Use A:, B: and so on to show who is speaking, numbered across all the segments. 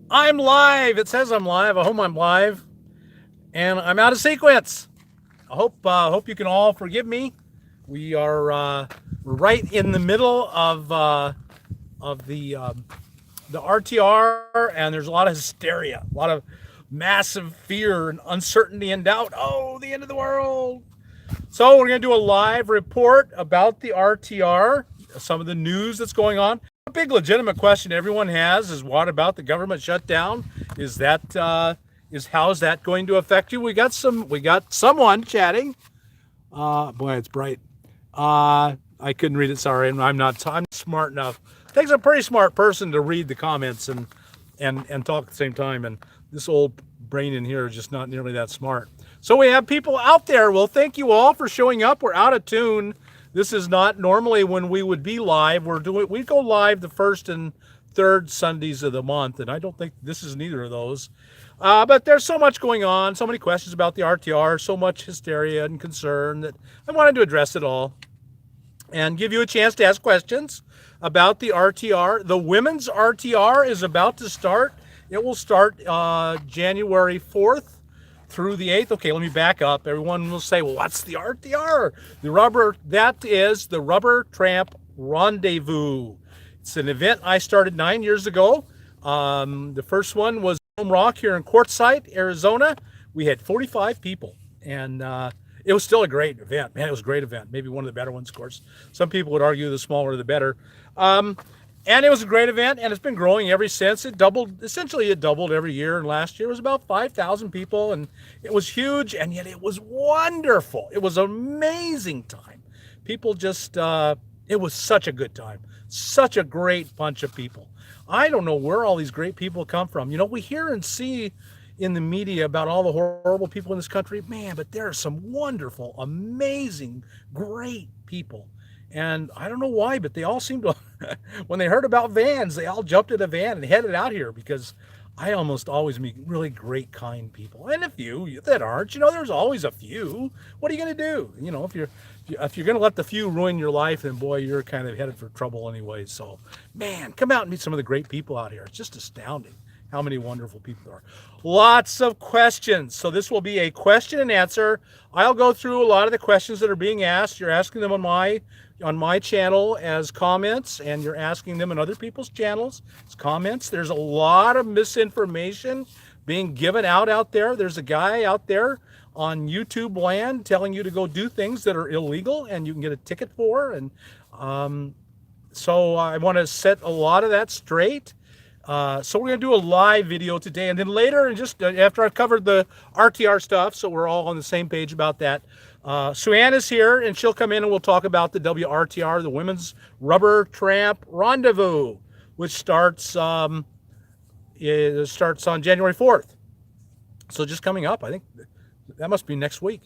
A: I'm live. It says I'm live. I hope I'm live, and I'm out of sequence. I hope you can all forgive me. We are right in the middle of the RTR, and there's a lot of hysteria, a lot of massive fear and uncertainty and doubt. Oh, the end of the world. So we're going to do a live report about the RTR, some of the news that's going on. A big legitimate question everyone has is what about the government shutdown? Is how is that going to affect you? We got someone chatting. Boy, it's bright. I couldn't read it. Sorry, I'm smart enough. It takes a pretty smart person to read the comments and talk at the same time. And this old brain in here is just not nearly that smart. So we have people out there. Well, thank you all for showing up. We're out of tune. This is not normally when we would be live. We go live the first and third Sundays of the month, and I don't think this is neither of those. But there's so much going on, so many questions about the RTR, so much hysteria and concern that I wanted to address it all and give you a chance to ask questions about the RTR. The women's RTR is about to start. It will start January 4th through the 8th. Okay, let me back up. Everyone will say, well, what's the RTR? That is the Rubber Tramp Rendezvous. It's an event I started 9 years ago. The first one was Home Rock here in Quartzsite, Arizona. We had 45 people, and it was still a great event. Man, it was a great event. Maybe one of the better ones, of course. Some people would argue the smaller the better. And it was a great event, and it's been growing ever since. It doubled every year, and last year was about 5,000 people, and it was huge, and yet it was wonderful. It was an amazing time. People just, it was such a good time. Such a great bunch of people. I don't know where all these great people come from. You know, we hear and see in the media about all the horrible people in this country, man, but there are some wonderful, amazing, great people. And I don't know why, but they all seem to, when they heard about vans, they all jumped in a van and headed out here because I almost always meet really great, kind people. And a few that aren't, there's always a few. What are you going to do? If you're going to let the few ruin your life, then boy, you're kind of headed for trouble anyway. So, man, come out and meet some of the great people out here. It's just astounding how many wonderful people there are. Lots of questions. So this will be a question and answer. I'll go through a lot of the questions that are being asked. You're asking them on my channel as comments, and you're asking them on other people's channels as comments. There's a lot of misinformation being given out there. There's a guy out there on YouTube land telling you to go do things that are illegal and you can get a ticket for. And so I want to set a lot of that straight. So we're going to do a live video today, and then later, and just after I've covered the RTR stuff, so we're all on the same page about that, Sue-Ann is here, and she'll come in and we'll talk about the WRTR, the Women's Rubber Tramp Rendezvous, which starts on January 4th. So just coming up, I think that must be next week.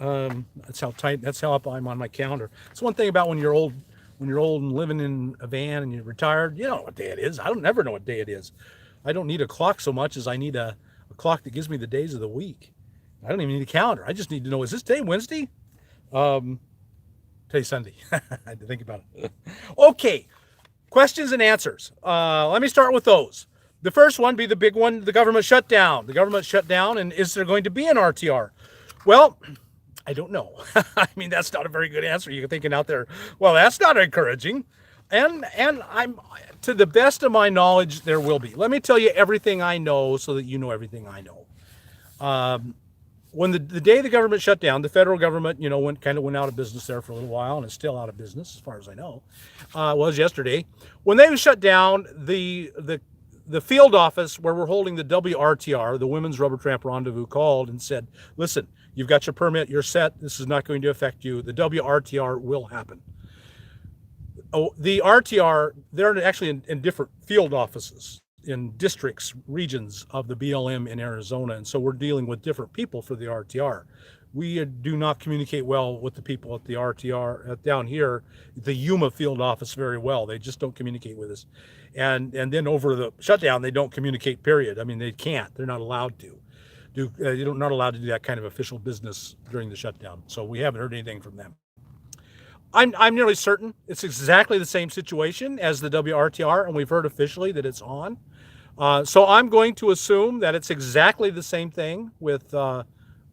A: That's how up I'm on my calendar. It's one thing about when you're old and living in a van and you're retired, you don't know what day it is. I don't never know what day it is. I don't need a clock so much as I need a clock that gives me the days of the week. I don't even need a calendar. I just need to know, is this day Wednesday? Today's Sunday. I had to think about it. Okay, questions and answers. Let me start with those. The first one be the big one, the government shutdown. The government shutdown, and is there going to be an RTR? Well, I don't know. I mean, that's not a very good answer. You're thinking out there, well, that's not encouraging. And I'm, to the best of my knowledge, there will be. Let me tell you everything I know so that you know everything I know. When the day the government shut down, the federal government, went out of business there for a little while, and it's still out of business as far as I know. Was yesterday. When they shut down, the field office where we're holding the WRTR, the Women's Rubber Tramp Rendezvous, called and said, listen, you've got your permit, you're set, this is not going to affect you. The WRTR will happen. Oh, the RTR, they're actually in different field offices in districts, regions of the BLM in Arizona. And so we're dealing with different people for the RTR. We do not communicate well with the people at the RTR down here, the Yuma field office, very well. They just don't communicate with us. And then over the shutdown, they don't communicate, period. I mean, they can't. They're not allowed to. They're not allowed to do that kind of official business during the shutdown. So we haven't heard anything from them. I'm nearly certain it's exactly the same situation as the WRTR, and we've heard officially that it's on. So I'm going to assume that it's exactly the same thing with the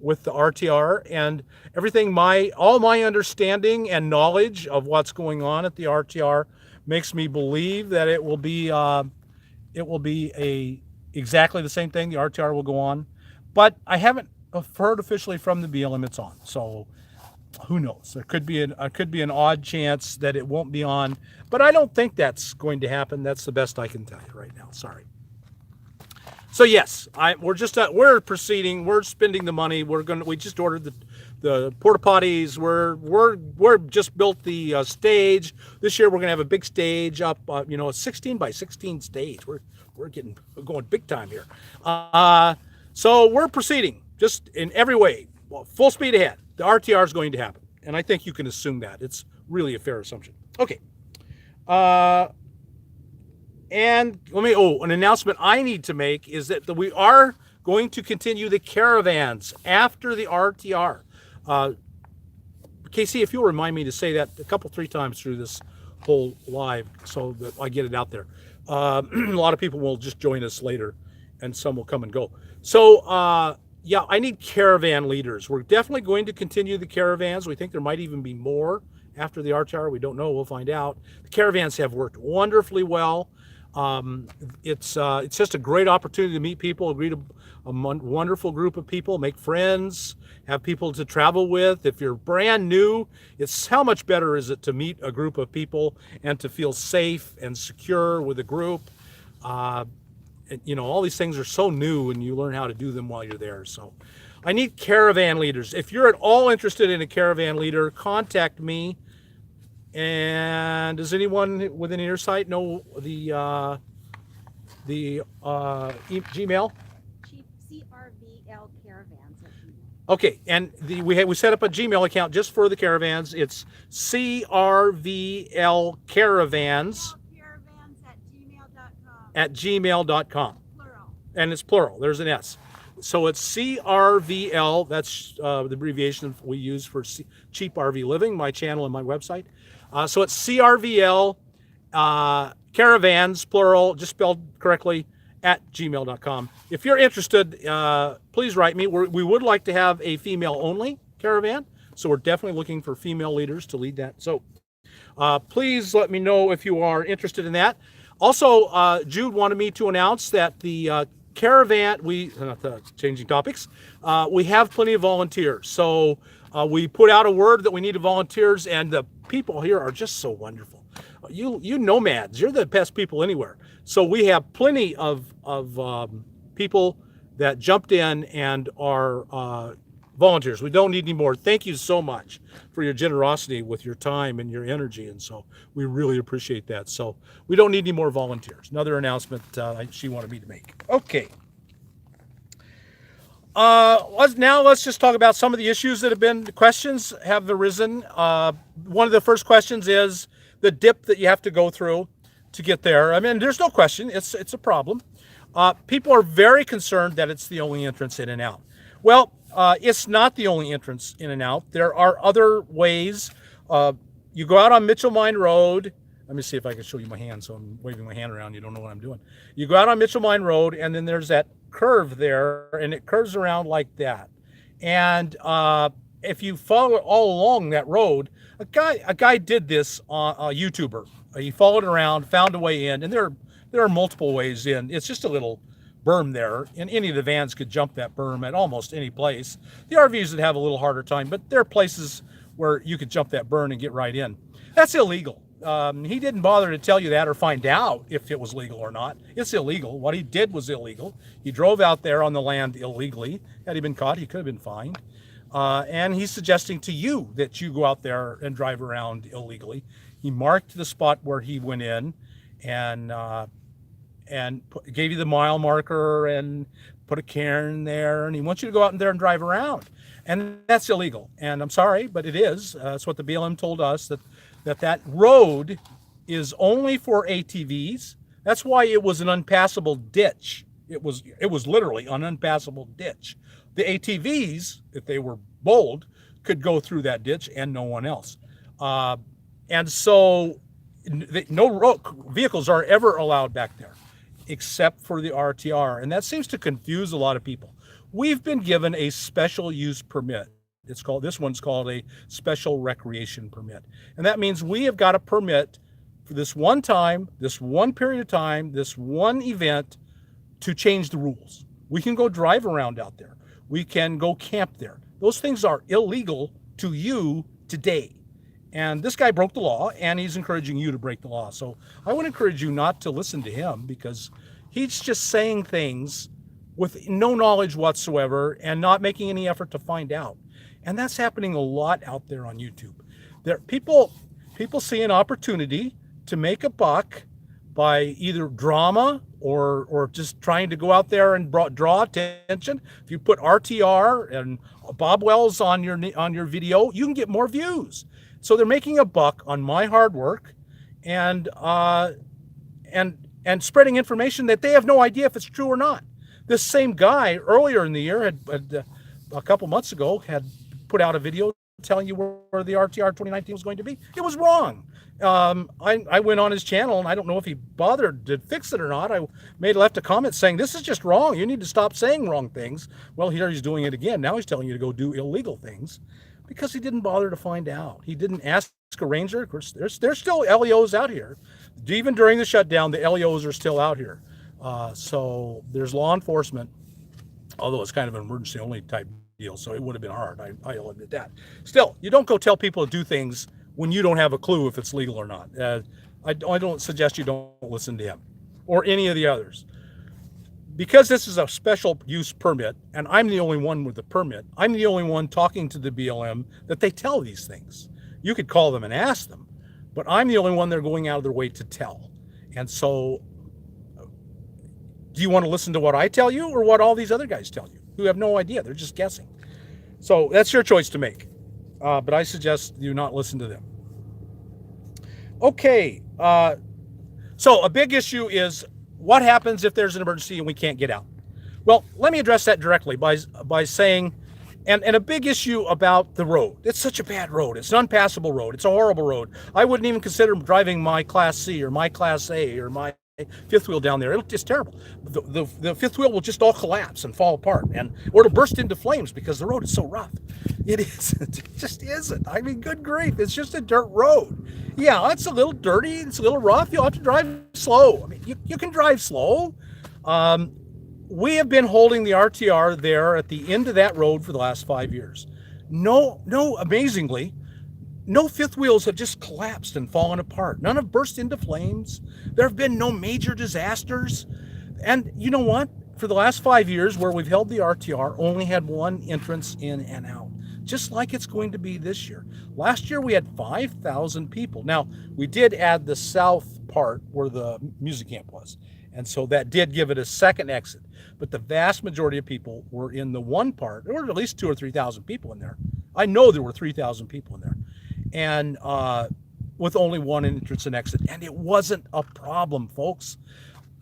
A: RTR and everything. All my understanding and knowledge of what's going on at the RTR makes me believe that it will be exactly the same thing. The RTR will go on, but I haven't heard officially from the BLM it's on. So who knows? There could be an odd chance that it won't be on, but I don't think that's going to happen. That's the best I can tell you right now. Sorry. So yes, we're proceeding. We're spending the money. We just ordered the porta potties. We're just built the stage. This year we're gonna have a big stage up. A 16 by 16 stage. We're going big time here. So we're proceeding just in every way. Well, full speed ahead. The RTR is going to happen, and I think you can assume that. It's really a fair assumption. Okay. And an announcement I need to make is that we are going to continue the caravans after the RTR. Casey, if you'll remind me to say that a couple, 3 times through this whole live so that I get it out there. A lot of people will just join us later and some will come and go. So, yeah, I need caravan leaders. We're definitely going to continue the caravans. We think there might even be more after the RTR. We don't know. We'll find out. The caravans have worked wonderfully well. It's just a great opportunity to meet people, greet a wonderful group of people, make friends, have people to travel with. If you're brand new, it's how much better is it to meet a group of people and to feel safe and secure with a group. All these things are so new and you learn how to do them while you're there. So I need caravan leaders. If you're at all interested in a caravan leader, contact me. And does anyone within earsight know the Gmail?
B: CRVL Caravans.
A: Okay, and we set up a Gmail account just for the caravans. It's CRVL Caravans.
B: Caravans
A: at gmail.com.
B: Plural.
A: And it's plural. There's an S. So it's CRVL. That's the abbreviation we use for Cheap RV Living, my channel and my website. So it's CRVL Caravans, plural, just spelled correctly, at gmail.com. If you're interested, please write me. We would like to have a female-only caravan, so we're definitely looking for female leaders to lead that. So please let me know if you are interested in that. Also, Jude wanted me to announce that the caravan, changing topics, we have plenty of volunteers. So we put out a word that we need volunteers, and the people here are just so wonderful. You nomads, you're the best people anywhere. So we have plenty of people that jumped in and are volunteers. We don't need any more. Thank you so much for your generosity with your time and your energy, and so we really appreciate that. So we don't need any more volunteers. Another announcement she wanted me to make. Okay. Let's just talk about some of the issues that have been, questions have arisen. One of the first questions is the dip that you have to go through to get there. I mean, there's no question, it's a problem. People are very concerned that it's the only entrance in and out. Well, it's not the only entrance in and out. There are other ways. You go out on Mitchell Mine Road. Let me see if I can show you my hand. So I'm waving my hand around. You don't know what I'm doing. You go out on Mitchell Mine Road, and then there's that curve there, and it curves around like that. And if you follow it all along that road, a guy did this on a YouTuber. He followed around, found a way in, and there are multiple ways in. It's just a little berm there, and any of the vans could jump that berm at almost any place. The RVs would have a little harder time, but there are places where you could jump that berm and get right in. That's illegal. He didn't bother to tell you that or find out if it was legal or not. It's illegal. What he did was illegal. He drove out there on the land illegally. Had he been caught, he could have been fined. And he's suggesting to you that you go out there and drive around illegally. He marked the spot where he went in and gave you the mile marker and put a cairn there, and he wants you to go out in there and drive around. And that's illegal. And I'm sorry, but it is. That's what the BLM told us, that road is only for ATVs. That's why it was an unpassable ditch. It was literally an unpassable ditch. The ATVs, if they were bold, could go through that ditch and no one else. And so no vehicles are ever allowed back there. except for the RTR. And that seems to confuse a lot of people. We've been given a special use permit. This one's called a special recreation permit. And that means we have got a permit for this one time, this one period of time, this one event to change the rules. We can go drive around out there. We can go camp there. Those things are illegal to you today. And this guy broke the law, and he's encouraging you to break the law. So I would encourage you not to listen to him, because he's just saying things with no knowledge whatsoever and not making any effort to find out. And that's happening a lot out there on YouTube. People see an opportunity to make a buck by either drama or just trying to go out there and draw attention. If you put RTR and Bob Wells on your video, you can get more views. So they're making a buck on my hard work and spreading information that they have no idea if it's true or not. This same guy earlier in the year had a couple months ago had put out a video telling you where the RTR 2019 was going to be. It was wrong. I went on his channel, and I don't know if he bothered to fix it or not. I left a comment saying, this is just wrong. You need to stop saying wrong things. Well, here he's doing it again. Now he's telling you to go do illegal things because he didn't bother to find out. He didn't ask a ranger. Of course, there's still LEOs out here. Even during the shutdown, the LEOs are still out here. So there's law enforcement, although it's kind of an emergency only type deal, so it would have been hard. I'll admit that. Still, you don't go tell people to do things when you don't have a clue if it's legal or not. I don't suggest you don't listen to him or any of the others. Because this is a special use permit, and I'm the only one with the permit, I'm the only one talking to the BLM that they tell these things. You could call them and ask them, but I'm the only one they're going out of their way to tell. And so, do you want to listen to what I tell you or what all these other guys tell you who have no idea? They're just guessing. So that's your choice to make. But I suggest you not listen to them. Okay. So a big issue is what happens if there's an emergency and we can't get out? Well, let me address that directly by saying, and a big issue about the road. It's such a bad road. It's an unpassable road. It's a horrible road. I wouldn't even consider driving my Class C or my Class A or my fifth wheel down there. It's terrible. The fifth wheel will just all collapse and fall apart, or it'll burst into flames because the road is so rough. It just isn't. I mean, good grief, it's just a dirt road. Yeah, it's a little dirty, it's a little rough. You'll have to drive slow. I mean, you can drive slow. We have been holding the RTR there at the end of that road for the last 5 years. No, amazingly, no fifth wheels have just collapsed and fallen apart. None have burst into flames. There have been no major disasters. And you know what? For the last 5 years where we've held the RTR, only had one entrance in and out, just like it's going to be this year. Last year we had 5,000 people. Now, we did add the south part where the music camp was. And so that did give it a second exit. But the vast majority of people were in the one part. There were at least 2,000 or 3,000 people in there. I know there were 3,000 people in there. And with only one entrance and exit. And it wasn't a problem, folks.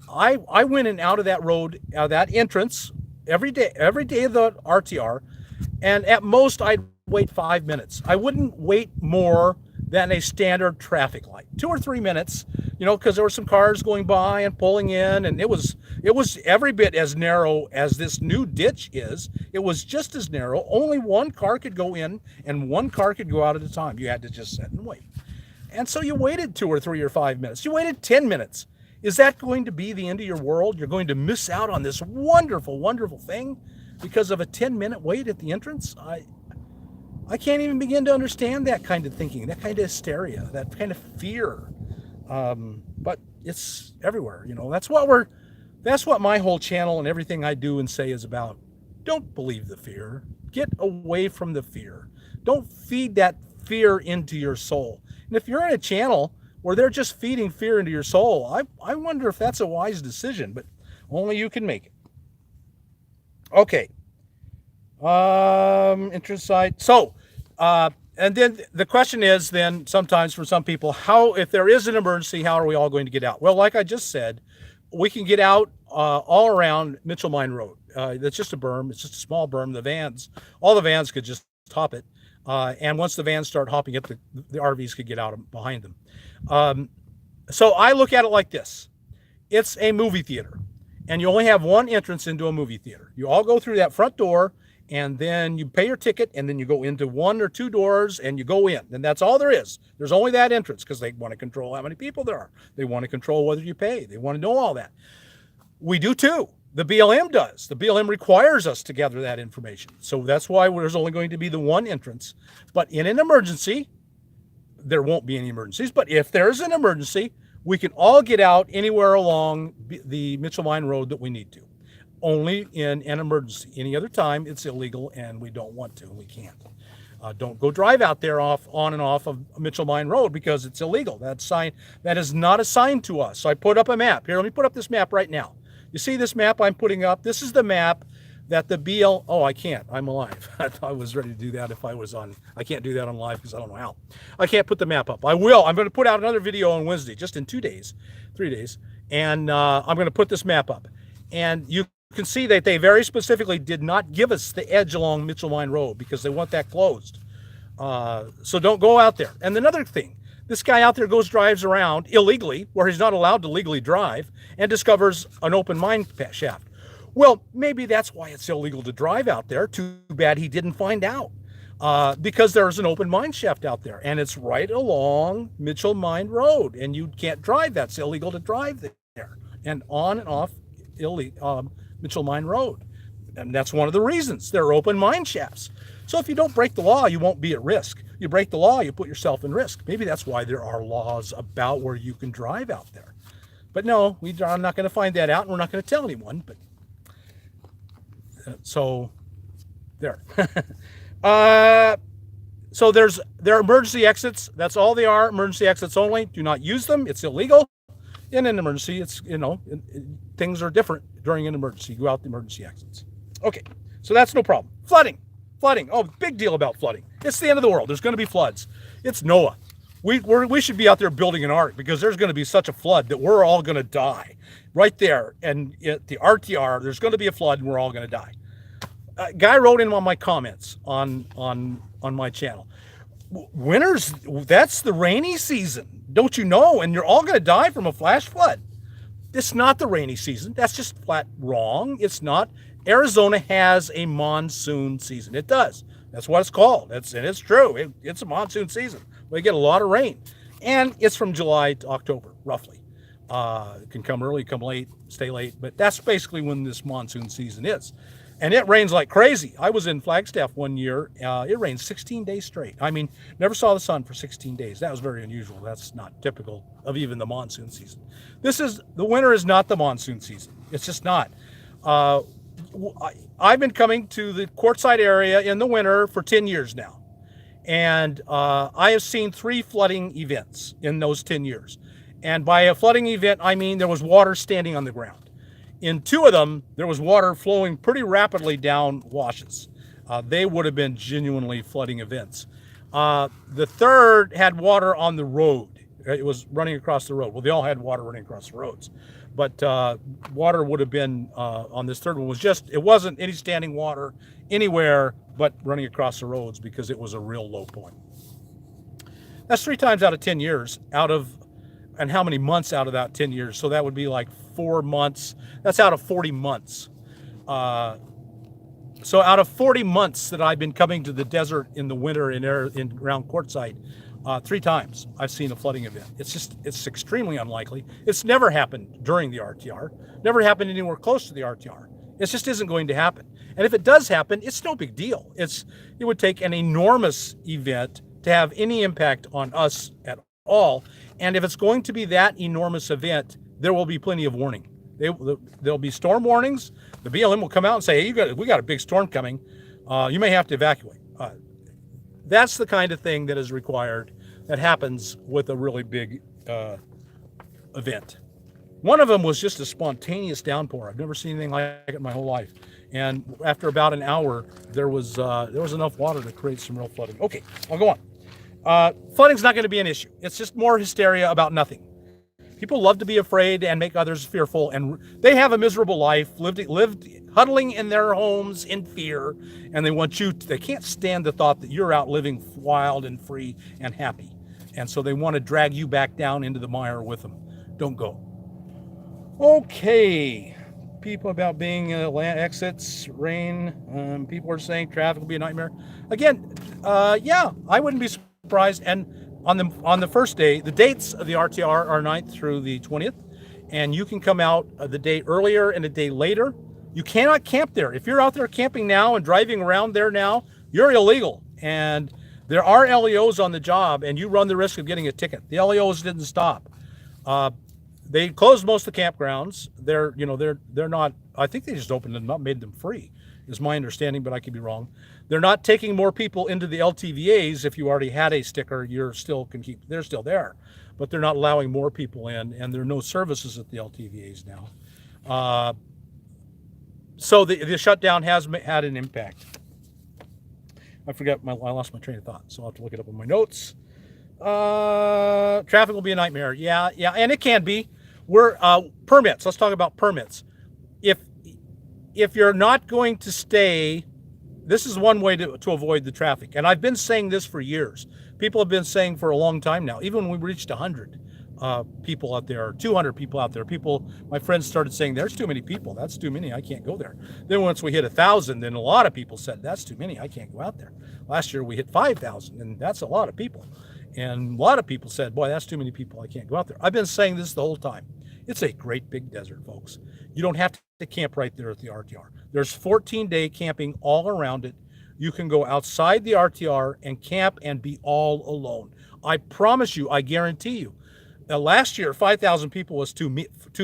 A: I went in and out of that road, that entrance, every day of the RTR. And at most, I'd wait 5 minutes. I wouldn't wait more than a standard traffic light, 2 or 3 minutes, because there were some cars going by and pulling in, and it was every bit as narrow as this new ditch is. It was just as narrow. Only one car could go in and one car could go out at a time. You had to just sit and wait. And so you waited 2 or 3 or 5 minutes. You waited 10 minutes. Is that going to be the end of your world? You're going to miss out on this wonderful, wonderful thing because of a 10-minute wait at the entrance? I can't even begin to understand that kind of thinking, that kind of hysteria, that kind of fear. But it's everywhere, That's what my whole channel and everything I do and say is about. Don't believe the fear. Get away from the fear. Don't feed that fear into your soul. And if you're in a channel where they're just feeding fear into your soul, I wonder if that's a wise decision, but only you can make it. Okay. Interest site. So, and then the question is then sometimes for some people, if there is an emergency, how are we all going to get out? Well, like I just said, we can get out all around Mitchell Mine Road. That's just a berm. It's just a small berm. All the vans could just hop it. And once the vans start hopping it, the RVs could get out behind them. So I look at it like this. It's a movie theater, and you only have one entrance into a movie theater. You all go through that front door, and then you pay your ticket, and then you go into one or two doors, and you go in. And that's all there is. There's only that entrance because they want to control how many people there are. They want to control whether you pay. They want to know all that. We do too. The BLM does. The BLM requires us to gather that information. So that's why there's only going to be the one entrance. But in an emergency, there won't be any emergencies. But if there's an emergency, we can all get out anywhere along the Mitchell Mine Road that we need to. Only in an emergency. Any other time, it's illegal, and we don't want to, and we can't. Don't go drive out there on and off of Mitchell Mine Road because it's illegal. That is not assigned to us. So I put up a map. Here, let me put up this map right now. You see this map I'm putting up? This is the map that the oh, I can't. I'm alive. I thought I was ready to do that if I was on. I can't do that on live because I don't know how. I can't put the map up. I will. I'm going to put out another video on Wednesday, just in 3 days. And I'm going to put this map up. And you can see that they very specifically did not give us the edge along Mitchell Mine Road because they want that closed. So don't go out there. And another thing, this guy out there drives around illegally, where he's not allowed to legally drive, and discovers an open mine shaft. Well, maybe that's why it's illegal to drive out there. Too bad he didn't find out. Because there's an open mine shaft out there, and it's right along Mitchell Mine Road, and you can't drive. That's illegal to drive there, and on and off Mitchell Mine Road. And that's one of the reasons. They're open mine shafts. So if you don't break the law, you won't be at risk. You break the law, you put yourself in risk. Maybe that's why there are laws about where you can drive out there. But no, I'm not going to find that out, and we're not going to tell anyone. But so there. So there are emergency exits. That's all they are. Emergency exits only. Do not use them. It's illegal. In an emergency, it's, things are different during an emergency. You go out the emergency exits. Okay, so that's no problem. Flooding. Oh, big deal about flooding. It's the end of the world. There's going to be floods. It's Noah. We should be out there building an ark because there's going to be such a flood that we're all going to die. Right there, and at the RTR, there's going to be a flood, and we're all going to die. A guy wrote in on my comments on my channel. Winters, that's the rainy season. Don't you know? And you're all going to die from a flash flood. It's not the rainy season. That's just flat wrong. It's not. Arizona has a monsoon season. It does. That's what it's called. It's true. It's a monsoon season. We get a lot of rain. And it's from July to October, roughly. It can come early, come late, stay late. But that's basically when this monsoon season is. And it rains like crazy. I was in Flagstaff one year. It rained 16 days straight. I mean, never saw the sun for 16 days. That was very unusual. That's not typical of even the monsoon season. The winter is not the monsoon season. It's just not. I've been coming to the Quartzsite area in the winter for 10 years now. And I have seen 3 flooding events in those 10 years. And by a flooding event, I mean there was water standing on the ground. In 2 of them, there was water flowing pretty rapidly down washes. They would have been genuinely flooding events. The third had water on the road. It was running across the road. Well, they all had water running across the roads. But water would have been, on this third one, it wasn't any standing water anywhere but running across the roads because it was a real low point. That's 3 times out of 10 years and how many months out of that 10 years? So that would be like 4 months. That's out of 40 months. So out of 40 months that I've been coming to the desert in the winter around Quartzsite, 3 times I've seen a flooding event. It's extremely unlikely. It's never happened during the RTR. Never happened anywhere close to the RTR. It just isn't going to happen. And if it does happen, it's no big deal. It would take an enormous event to have any impact on us at all. And if it's going to be that enormous event, there will be plenty of warning. There'll be storm warnings. The BLM will come out and say, hey, we got a big storm coming. You may have to evacuate. That's the kind of thing that is required that happens with a really big event. One of them was just a spontaneous downpour. I've never seen anything like it in my whole life. And after about an hour, there was enough water to create some real flooding. Okay, I'll go on. Flooding's not going to be an issue. It's just more hysteria about nothing. People love to be afraid and make others fearful, and they have a miserable life, lived huddling in their homes in fear, and they can't stand the thought that you're out living wild and free and happy. And so they want to drag you back down into the mire with them. Don't go. Okay. People about being land exits, rain. People are saying traffic will be a nightmare. Again, yeah, I wouldn't be surprised. And on the first day, the dates of the RTR are 9th through the 20th, and you can come out the day earlier and a day later. You cannot camp there. If you're out there camping now and driving around there now, you're illegal. And there are LEOs on the job, and you run the risk of getting a ticket. The LEOs didn't stop. Uh, they closed most of the campgrounds. They're not. I think they just opened them up, made them free, is my understanding, but I could be wrong. They're not taking more people into the LTVAs. If you already had a sticker, you're still can keep. They're still there, but they're not allowing more people in, and there are no services at the LTVAs now. So the shutdown has had an impact. I lost my train of thought, so I'll have to look it up in my notes. Traffic will be a nightmare. Yeah, and it can be. We're permits. Let's talk about permits. If you're not going to stay, this is one way to avoid the traffic. And I've been saying this for years. People have been saying for a long time now. Even when we reached 100 people out there, or 200 people out there, my friends started saying, "There's too many people. That's too many. I can't go there." Then once we hit 1,000, then a lot of people said, "That's too many. I can't go out there." Last year we hit 5,000, and that's a lot of people. And a lot of people said, "Boy, that's too many people. I can't go out there." I've been saying this the whole time. It's a great big desert, folks. You don't have to camp right there at the RTR. There's 14-day camping all around it. You can go outside the RTR and camp and be all alone. I promise you, I guarantee you. Last year, 5,000 people was too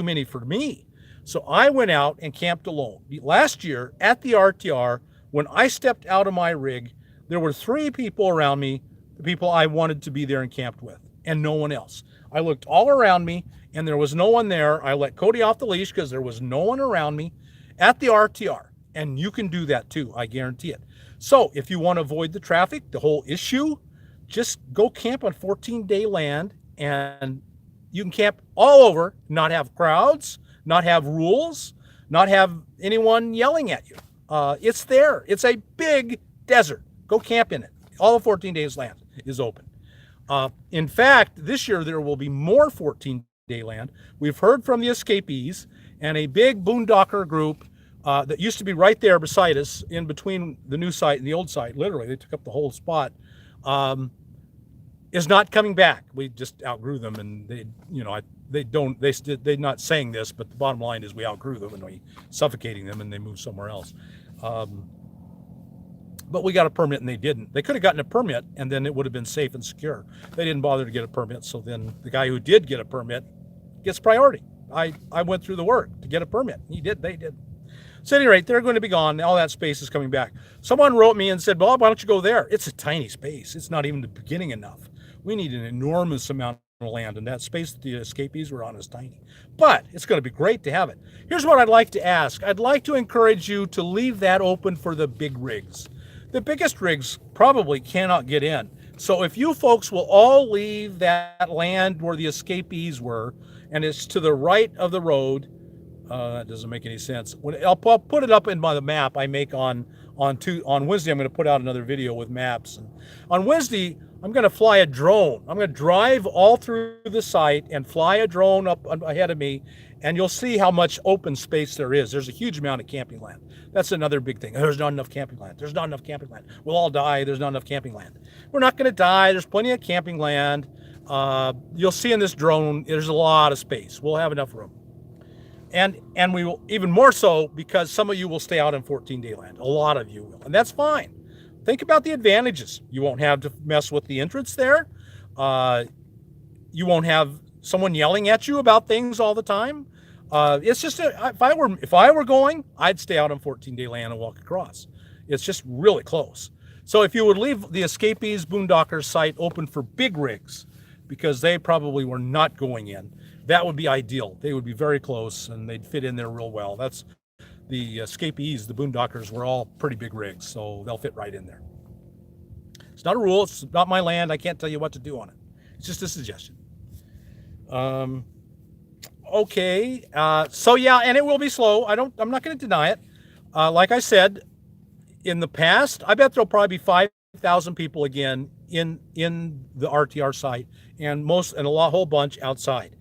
A: many for me. So I went out and camped alone. Last year at the RTR, when I stepped out of my rig, there were 3 people around me, the people I wanted to be there and camped with, and no one else. I looked all around me, and there was no one there. I let Cody off the leash because there was no one around me at the RTR, and you can do that too. I guarantee it. So if you want to avoid the traffic, the whole issue, just go camp on 14-day land, and you can camp all over, not have crowds, not have rules, not have anyone yelling at you. It's there. It's a big desert. Go camp in it. All of 14 days land is open. In fact, this year there will be more 14-day land. We've heard from the escapees, and a big boondocker group that used to be right there beside us, in between the new site and the old site. Literally, they took up the whole spot. Is not coming back. We just outgrew them, and they're not saying this, but the bottom line is we outgrew them and we suffocating them, and they moved somewhere else. But we got a permit and they didn't. They could have gotten a permit and then it would have been safe and secure. They didn't bother to get a permit, so then the guy who did get a permit gets priority. I went through the work to get a permit. They did. So at any rate, they're going to be gone. All that space is coming back. Someone wrote me and said, "Bob, why don't you go there?" It's a tiny space. It's not even the beginning enough. We need an enormous amount of land, and that space that the escapees were on is tiny. But it's going to be great to have it. Here's what I'd like to ask. I'd like to encourage you to leave that open for the big rigs. The biggest rigs probably cannot get in. So if you folks will all leave that land where the escapees were, and it's to the right of the road, that doesn't make any sense. I'll put it up in the map I make on Wednesday. I'm going to put out another video with maps. And on Wednesday, I'm going to fly a drone. I'm going to drive all through the site and fly a drone up ahead of me, and you'll see how much open space there is. There's a huge amount of camping land. That's another big thing. There's not enough camping land. There's not enough camping land. We'll all die. There's not enough camping land. We're not going to die. There's plenty of camping land. You'll see in this drone, there's a lot of space. We'll have enough room. And we will, even more so, because some of you will stay out in 14-day land. A lot of you will, and that's fine. Think about the advantages. You won't have to mess with the entrance there. You won't have someone yelling at you about things all the time. It's just if I were going, I'd stay out on 14-day land and walk across. It's just really close. So if you would leave the escapees boondockers site open for big rigs, because they probably were not going in, that would be ideal. They would be very close and they'd fit in there real well. That's the escapees, the boondockers were all pretty big rigs, so they'll fit right in there. It's not a rule. It's not my land. I can't tell you what to do on it. It's just a suggestion. Okay. So yeah, and it will be slow. I'm not going to deny it. Like I said, in the past, I bet there'll probably be 5,000 people again in the RTR site, and a whole bunch outside.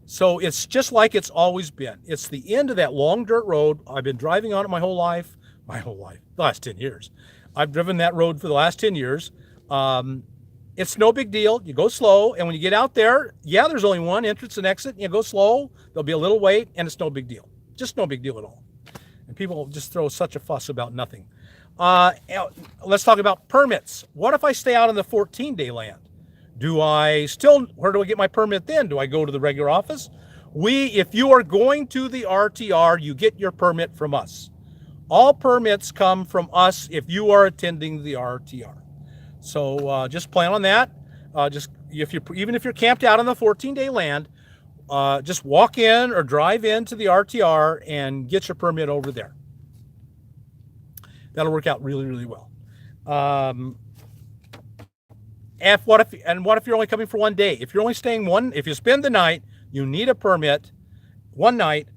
A: So it's just like it's always been. It's the end of that long dirt road. I've been driving on it my whole life, the last 10 years. I've driven that road for the last 10 years. It's no big deal. You go slow, and when you get out there, yeah, there's only one entrance and exit. You go slow, there'll be a little wait, and it's no big deal. Just no big deal at all. And people just throw such a fuss about nothing. Let's talk about permits. What if I stay out on the 14-day land? Where do I get my permit then? Do I go to the regular office? If you are going to the RTR, you get your permit from us. All permits come from us if you are attending the RTR. So just plan on that. Even if you're camped out on the 14-day land, just walk in or drive into the RTR and get your permit over there. That'll work out really, really well. What if you're only coming for one day? If you're only staying if you spend the night, you need a permit. One night,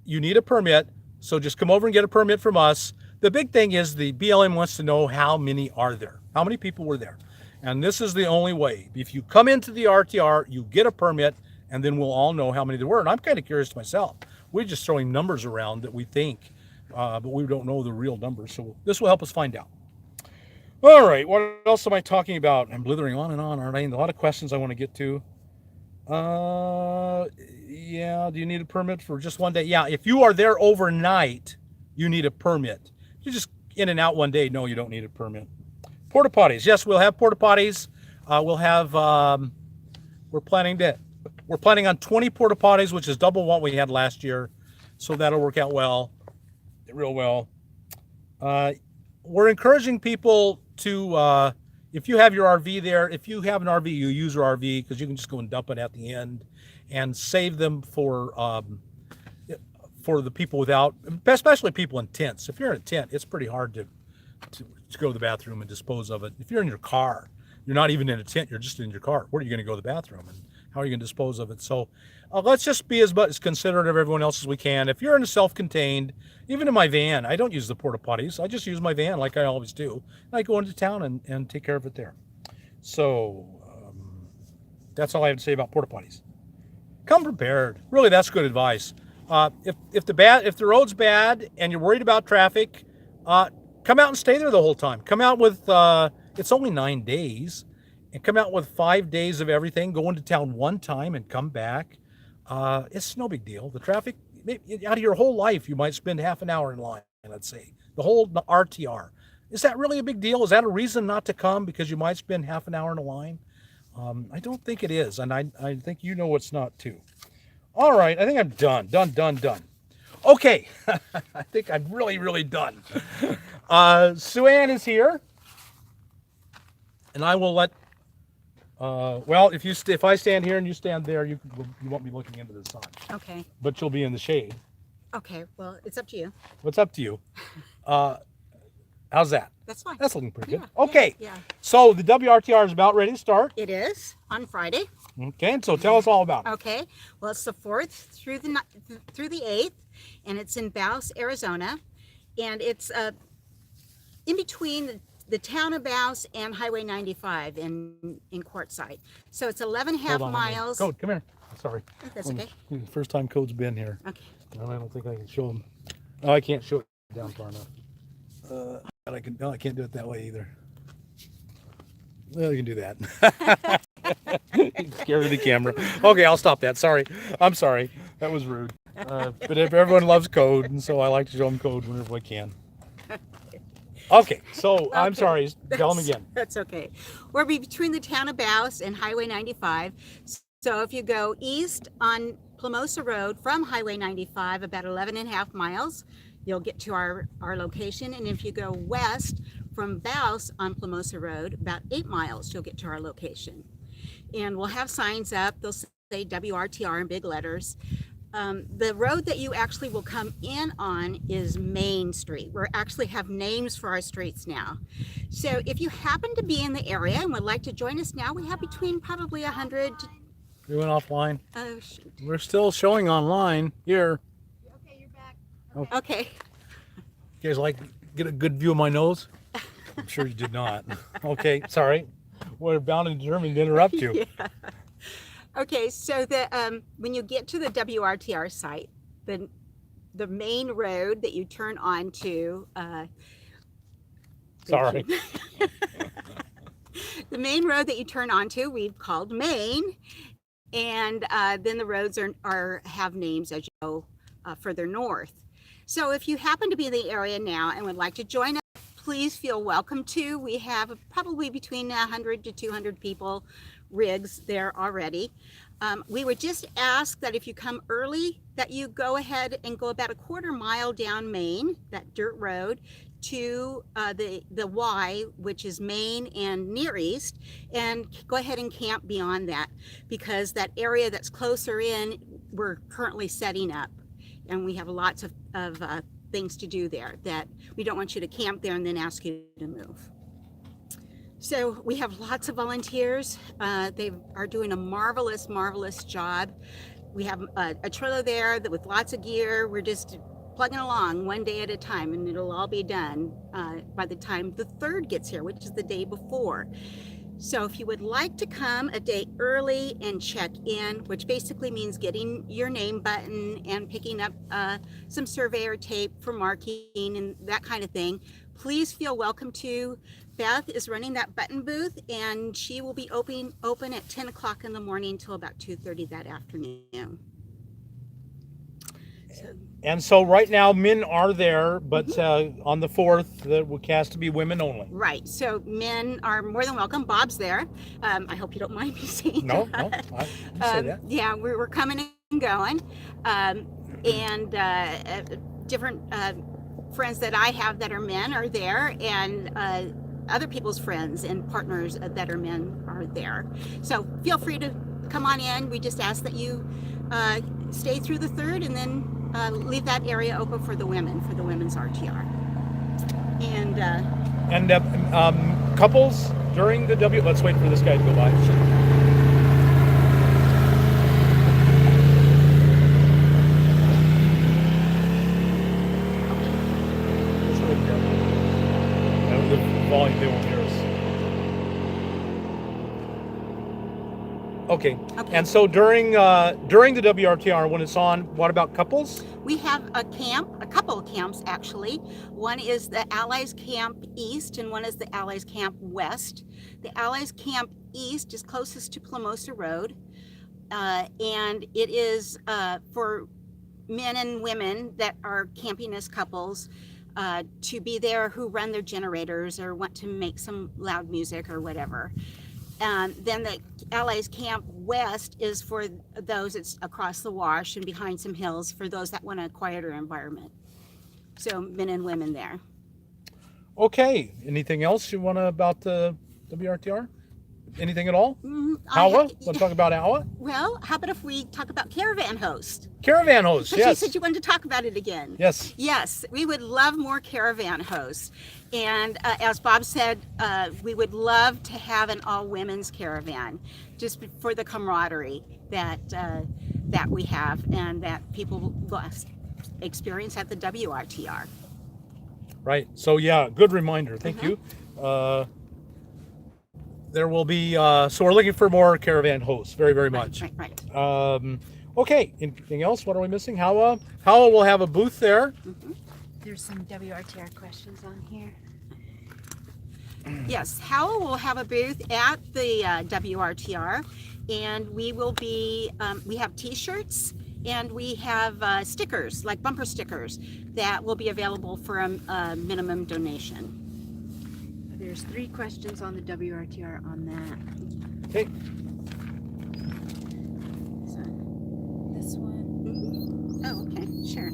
A: you need a permit. So just come over and get a permit from us. The big thing is the BLM wants to know how many are there, how many people were there. And this is the only way. If you come into the RTR, you get a permit, and then we'll all know how many there were. And I'm kind of curious myself. We're just throwing numbers around that we think, but we don't know the real numbers. So this will help us find out. All right, what else am I talking about? I'm blithering on and on, aren't I? A lot of questions I want to get to. Yeah, do you need a permit for just one day? Yeah, if you are there overnight, you need a permit. You're just in and out one day. No, you don't need a permit. Porta potties. Yes, we'll have porta potties. We're planning on 20 porta potties, which is double what we had last year. So that'll work out real well. We're encouraging people to, if you have your RV there, if you have an RV, you use your RV because you can just go and dump it at the end and save them for the people without, especially people in tents. If you're in a tent, it's pretty hard to go to the bathroom and dispose of it. If you're in your car, you're not even in a tent, you're just in your car. Where are you going to go to the bathroom, and how are you going to dispose of it? So let's just be as considerate of everyone else as we can. If you're in a self-contained, even in my van, I don't use the porta potties. I just use my van like I always do. I go into town and take care of it there. So that's all I have to say about porta potties. Come prepared. Really, that's good advice. If the road's bad and you're worried about traffic, come out and stay there the whole time. Come out with it's only 9 days, and come out with 5 days of everything. Go into town one time and come back. It's no big deal. The traffic, out of your whole life, you might spend half an hour in line, let's say. The whole RTR. Is that really a big deal? Is that a reason not to come because you might spend half an hour in a line? I don't think it is, and I think you know it's not too. All right, I think I'm done. Okay, I think I'm really done. Sue Ann is here, and I will let. Well, if I stand here and you stand there, you won't be looking into the sun.
B: Okay.
A: But you'll be in the shade.
B: Okay. Well, it's up to you.
A: What's up to you? How's that?
B: That's fine.
A: That's looking pretty good.
B: Yeah,
A: Okay.
B: Yeah.
A: So the WRTR is about ready to start.
B: It is on Friday.
A: Okay. So tell us all about it.
B: Okay. Well, it's the 4th through the 8th, and it's in Baus, Arizona, and it's in between the town of Baus and Highway 95 in Quartzsite. So it's 11.5 miles.
A: Code, come here. Sorry.
B: That's okay.
A: First time Code's been here.
B: Okay.
A: And I don't think I can show him. Oh, I can't show it down far enough. But I can't do it that way either. Well, you can do that. Scared of the camera. Okay, I'll stop that. Sorry. I'm sorry. That was rude. But if everyone loves Code, and so I like to show them Code whenever I can. Okay, so okay. I'm sorry. Tell them again.
B: That's okay. We're between the town of Baus and Highway 95. So if you go east on Plumosa Road from Highway 95, about 11.5 miles, you'll get to our location. And if you go west from Baus on Plumosa Road, about 8 miles, you'll get to our location. And we'll have signs up. They'll say WRTR in big letters. The road that you actually will come in on is Main Street. We actually have names for our streets now. So if you happen to be in the area and would like to join us now, we have between probably 100 to...
A: We went offline.
B: Oh, shoot.
A: We're still showing online here.
B: Okay, you're back. Okay.
A: You guys like get a good view of my nose? I'm sure you did not. Okay, sorry. We're bound and determined to interrupt you.
B: Yeah. Okay, so when you get to the WRTR site, the main road that you turn onto,
A: Sorry.
B: the main road that you turn onto, we've called Main, and then the roads have names as you go further north. So if you happen to be in the area now and would like to join us, please feel welcome to. We have probably between 100 to 200 people, rigs there already. We would just ask that if you come early, that you go ahead and go about a quarter mile down Main, that dirt road, to the Y, which is Main and Near East, and go ahead and camp beyond that, because that area that's closer in, we're currently setting up, and we have lots of things to do there that we don't want you to camp there and then ask you to move. So we have lots of volunteers. They are doing a marvelous, marvelous job. We have a trailer there with lots of gear. We're just plugging along one day at a time, and it'll all be done by the time the 3rd gets here, which is the day before. So if you would like to come a day early and check in, which basically means getting your name button and picking up some surveyor tape for marking and that kind of thing, please feel welcome to. Beth is running that button booth, and she will be open at 10 o'clock in the morning till about 2:30 that afternoon.
A: And so right now men are there, but on the 4th, it has to be women only.
B: Right. So men are more than welcome. Bob's there. I hope you don't mind me saying
A: No,
B: that.
A: no, I say that.
B: Yeah, we're coming and going. And different friends that I have that are men are there, and other people's friends and partners that are men are there. So feel free to come on in. We just ask that you stay through the 3rd and then leave that area open for the women's RTR. And
A: couples during the let's wait for this guy to go by. The volume, they won't hear us. Okay. And so during the WRTR, when it's on, what about couples?
B: We have a couple of camps actually. One is the Allies Camp East, and one is the Allies Camp West. The Allies Camp East is closest to Plamosa Road, and it is for men and women that are camping as couples to be there, who run their generators or want to make some loud music or whatever. Then the Allies Camp West is for those, it's across the wash and behind some hills, for those that want a quieter environment. So men and women there.
A: Okay. Anything else you want to about the WRTR? Anything at all? AWA? Want to talk about AWA?
B: Well, how about if we talk about Caravan Host?
A: Caravan Host, yes.
B: You said you wanted to talk about it again.
A: Yes.
B: Yes, we would love more Caravan Hosts. And as Bob said, we would love to have an all-women's caravan, just for the camaraderie that we have and that people will experience at the WRTR.
A: Right. So yeah, good reminder. Thank you. There will be, so we're looking for more caravan hosts, very, very much.
B: Right.
A: Okay, anything else? What are we missing? Howa will have a booth there.
C: There's some WRTR questions on here.
B: Yes, Howa will have a booth at the WRTR, and we will be, we have t-shirts, and we have stickers, like bumper stickers, that will be available for a minimum donation.
C: There's 3 questions on the WRTR on that.
A: Okay.
C: So, this one.
B: Oh, okay, sure.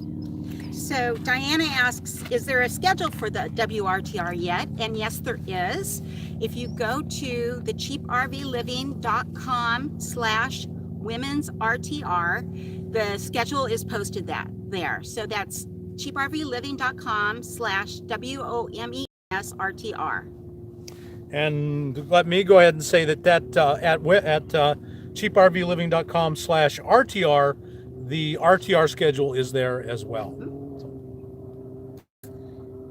B: So Diana asks, is there a schedule for the WRTR yet? And yes, there is. If you go to the cheaprvliving.com/women's RTR, the schedule is posted there. So that's cheaprvliving.com/WOMES RTR.
A: And let me go ahead and say that at cheaprvliving.com/RTR, the RTR schedule is there as well.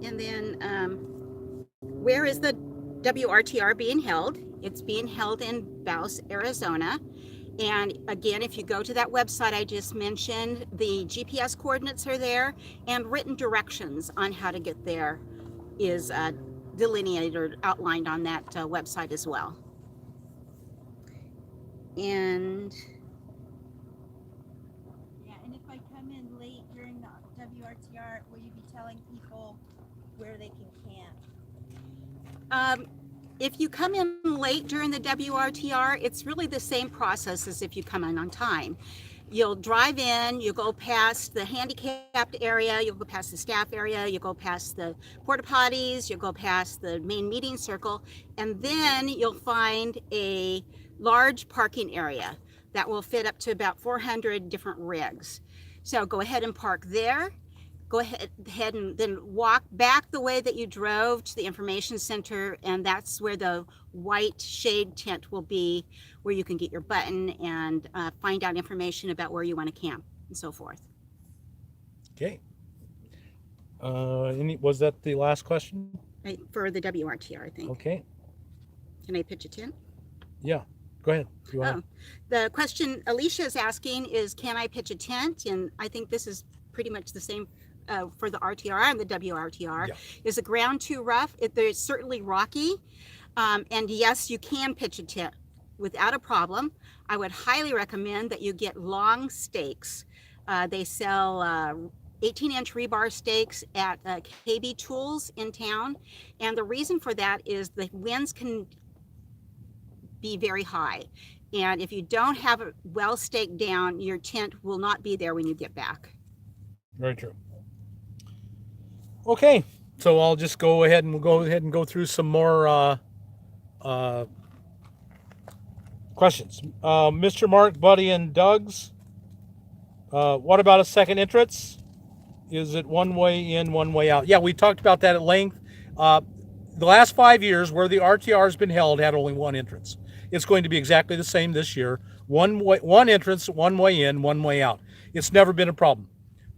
B: And then where is the WRTR being held? It's being held in Baus, Arizona. And again, if you go to that website I just mentioned, the GPS coordinates are there, and written directions on how to get there is delineated or outlined on that website as well. And
C: Yeah, and if I come in late during the WRTR, will you be telling people where they can camp?
B: if you come in late during the WRTR, it's really the same process as if you come in on time. You'll drive in, you'll go past the handicapped area, you'll go past the staff area, you'll go past the porta potties, you'll go past the main meeting circle, and then you'll find a large parking area that will fit up to about 400 different rigs. So go ahead and park there. Go ahead and then walk back the way that you drove to the information center, and that's where the white shade tent will be, where you can get your button and find out information about where you want to camp and so forth.
A: Okay. Was that the last question?
B: For the WRTR, I think.
A: Okay.
B: Can I pitch a tent?
A: Yeah. Go ahead.
B: The question Alicia is asking is, can I pitch a tent? And I think this is pretty much the same for the RTR and the WRTR.
A: Yeah.
B: Is the ground too rough? There's certainly rocky. And yes, you can pitch a tent without a problem. I would highly recommend that you get long stakes. They sell 18-inch rebar stakes at KB Tools in town. And the reason for that is the winds can be very high. And if you don't have it well staked down, your tent will not be there when you get back.
A: Very true. Okay, so I'll just go ahead and go through some more questions. Mr. Mark, Buddy, and Doug's. What about a second entrance? Is it one way in, one way out? Yeah, we talked about that at length. The last 5 years where the RTR has been held had only one entrance. It's going to be exactly the same this year. One entrance, one way in, one way out. It's never been a problem.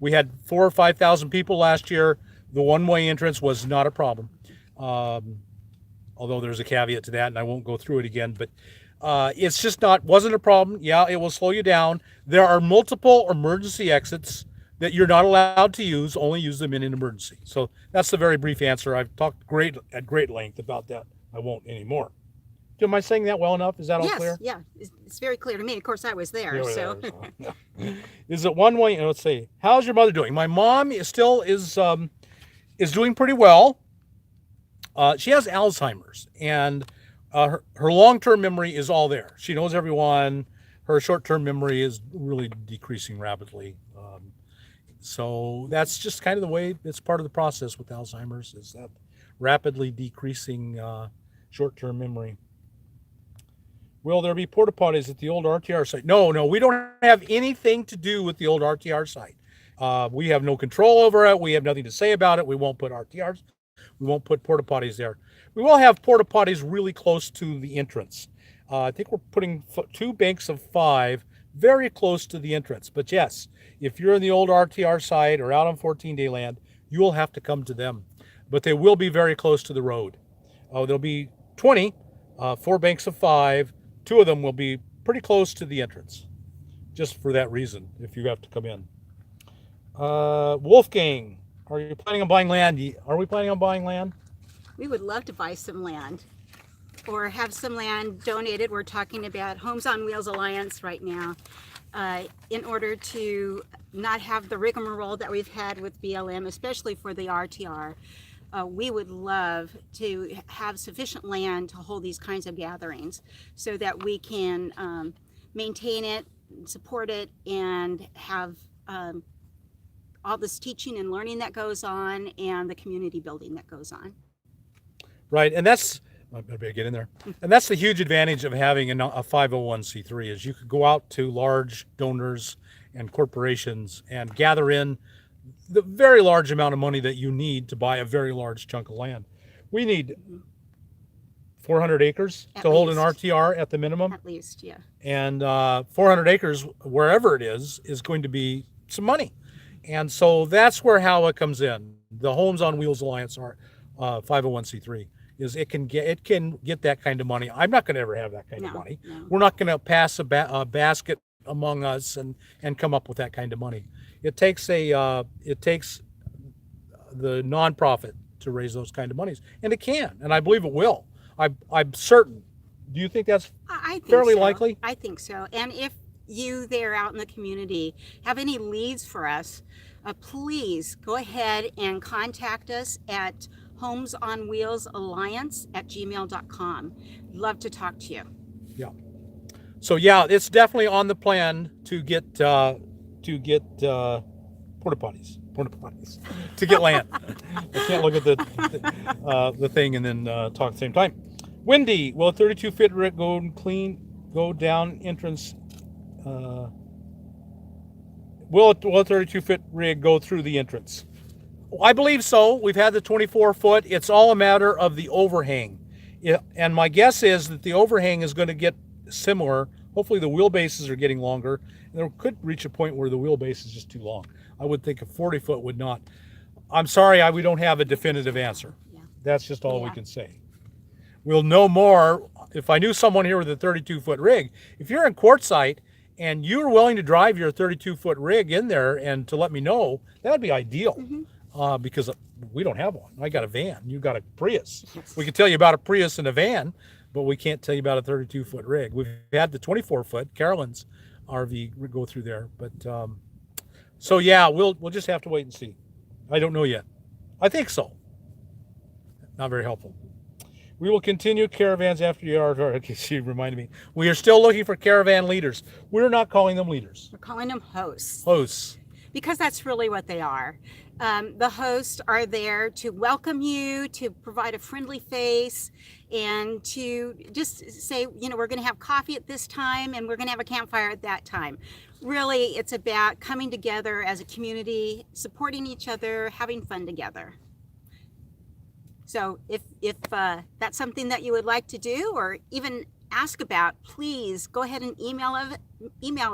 A: We had 4,000 or 5,000 people last year. The one-way entrance was not a problem. Although there's a caveat to that, and I won't go through it again, but it's just wasn't a problem. Yeah, it will slow you down. There are multiple emergency exits that you're not allowed to use, only use them in an emergency. So that's the very brief answer. I've talked at great length about that. I won't anymore. Am I saying that well enough? Is that all clear?
B: Yes, yeah, it's very clear to me. Of course, I was there. So.
A: Is it one way? Let's see. How's your mother doing? My mom is doing pretty well. She has Alzheimer's, and her long-term memory is all there. She knows everyone. Her short-term memory is really decreasing rapidly. So that's just kind of the way it's part of the process with Alzheimer's, is that rapidly decreasing short-term memory. Will there be porta potties at the old RTR site? No, we don't have anything to do with the old RTR site. We have no control over it. We have nothing to say about it. We won't put RTRs. We won't put porta potties there. We will have porta potties really close to the entrance. I think we're putting 2 banks of 5 very close to the entrance. But yes, if you're in the old RTR site or out on 14-day land, you will have to come to them. But they will be very close to the road. There'll be 20, 4 banks of 5. 2 of them will be pretty close to the entrance, just for that reason, if you have to come in. Wolfgang, are you planning on buying land? Are we planning on buying land?
B: We would love to buy some land or have some land donated. We're talking about Homes on Wheels Alliance right now, in order to not have the rigmarole that we've had with BLM, especially for the RTR. We would love to have sufficient land to hold these kinds of gatherings so that we can maintain it, support it, and have all this teaching and learning that goes on and the community building that goes on.
A: Right, and that's, I better get in there. And that's the huge advantage of having a 501c3 is you could go out to large donors and corporations and gather in the very large amount of money that you need to buy a very large chunk of land. We need 400 acres to hold an RTR at the minimum.
B: At least, yeah.
A: And 400 acres, wherever it is going to be some money. And so that's where HOWA comes in. The Homes on Wheels Alliance are 501c3. is it can get that kind of money. I'm not going to ever have that kind of
B: No,
A: money.
B: no.
A: We're not going to pass a basket among us and come up with that kind of money. It takes the nonprofit to raise those kind of monies, and it can, and I believe it will. I'm certain. Do you think that's
B: I think
A: fairly
B: so.
A: likely?
B: I think so. And if you there out in the community have any leads for us, please go ahead and contact us at Homes on Wheels Alliance at gmail.com. Love to talk to you.
A: Yeah. So yeah, it's definitely on the plan to get porta potties to get land. I can't look at the thing and then talk at the same time. Wendy, will a 32-foot rig go down entrance? Will a 32-foot rig go through the entrance? I believe so. We've had the 24-foot. It's all a matter of the overhang. And my guess is that the overhang is going to get similar. Hopefully the wheelbases are getting longer. And there could reach a point where the wheelbase is just too long. I would think a 40-foot would not. I'm sorry, we don't have a definitive answer.
B: Yeah.
A: That's just all we
B: Yeah.
A: can say. We'll know more if I knew someone here with a 32-foot rig. If you're in Quartzsite and you're willing to drive your 32-foot rig in there and to let me know, that would be ideal.
B: Mm-hmm.
A: Because we don't have one. I got a van. You got a Prius.
B: Yes.
A: We can tell you about a Prius and a van, but we can't tell you about a 32-foot rig. We've had the 24-foot Carolyn's RV go through there, but so yeah, we'll just have to wait and see. I don't know yet. I think so. Not very helpful. We will continue caravans after the RTR. Okay, she reminded me. We are still looking for caravan leaders. We're not calling them leaders.
B: We're calling them hosts.
A: Hosts.
B: Because that's really what they are. The hosts are there to welcome you, to provide a friendly face, and to just say, we're going to have coffee at this time and we're going to have a campfire at that time. Really, it's about coming together as a community, supporting each other, having fun together. So if that's something that you would like to do or even ask about, please go ahead and email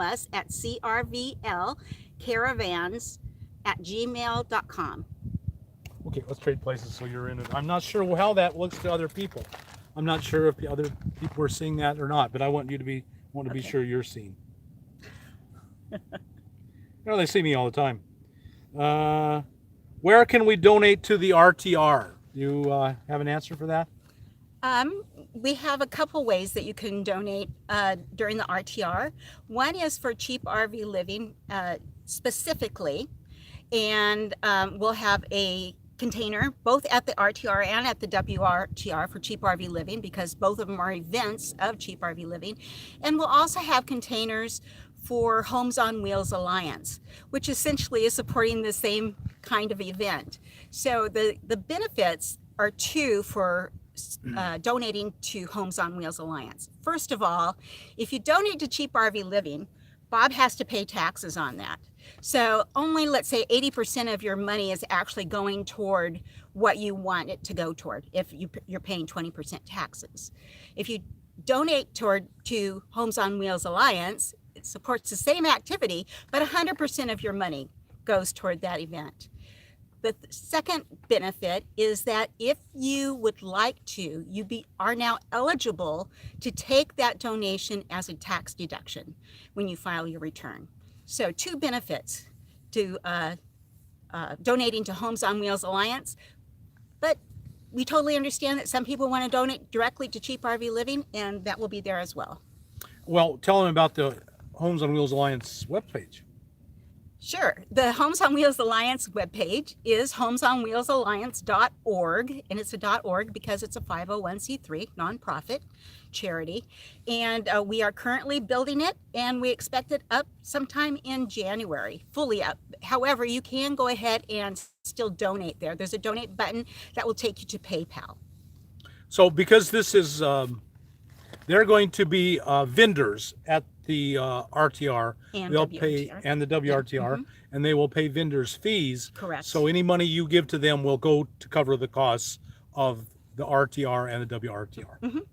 B: us at crvcaravans@gmail.com.
A: Okay, let's trade places so you're in it. I'm not sure how that looks to other people. I'm not sure if the other people are seeing that or not, but I want you to be sure you're seen. They see me all the time. Where can we donate to the RTR? You have an answer for that?
B: We have a couple ways that you can donate during the RTR. One is for cheap RV living specifically, and we'll have a container both at the RTR and at the WRTR for cheap RV living, because both of them are events of cheap RV living. And we'll also have containers for Homes on Wheels Alliance, which essentially is supporting the same kind of event. So the benefits are two for donating to Homes on Wheels Alliance. First of all, if you donate to cheap RV living, Bob has to pay taxes on that. So only, let's say, 80% of your money is actually going toward what you want it to go toward if you're paying 20% taxes. If you donate to Homes on Wheels Alliance, it supports the same activity, but 100% of your money goes toward that event. The second benefit is that if you would like to, are now eligible to take that donation as a tax deduction when you file your return. So 2 benefits to donating to Homes on Wheels Alliance, but we totally understand that some people want to donate directly to Cheap RV Living, and that will be there as well.
A: Well, tell them about the Homes on Wheels Alliance webpage.
B: Sure. The Homes on Wheels Alliance webpage is homesonwheelsalliance.org, and it's a .org because it's a 501c3 nonprofit charity. And we are currently building it, and we expect it up sometime in January, fully up. However, you can go ahead and still donate there. There's a donate button that will take you to PayPal.
A: So because this is, they're going to be vendors at the RTR,
B: And
A: they'll
B: WRTR.
A: pay, and the WRTR, and they will pay vendors fees.
B: Correct.
A: So any money you give to them will go to cover the costs of the RTR and the WRTR.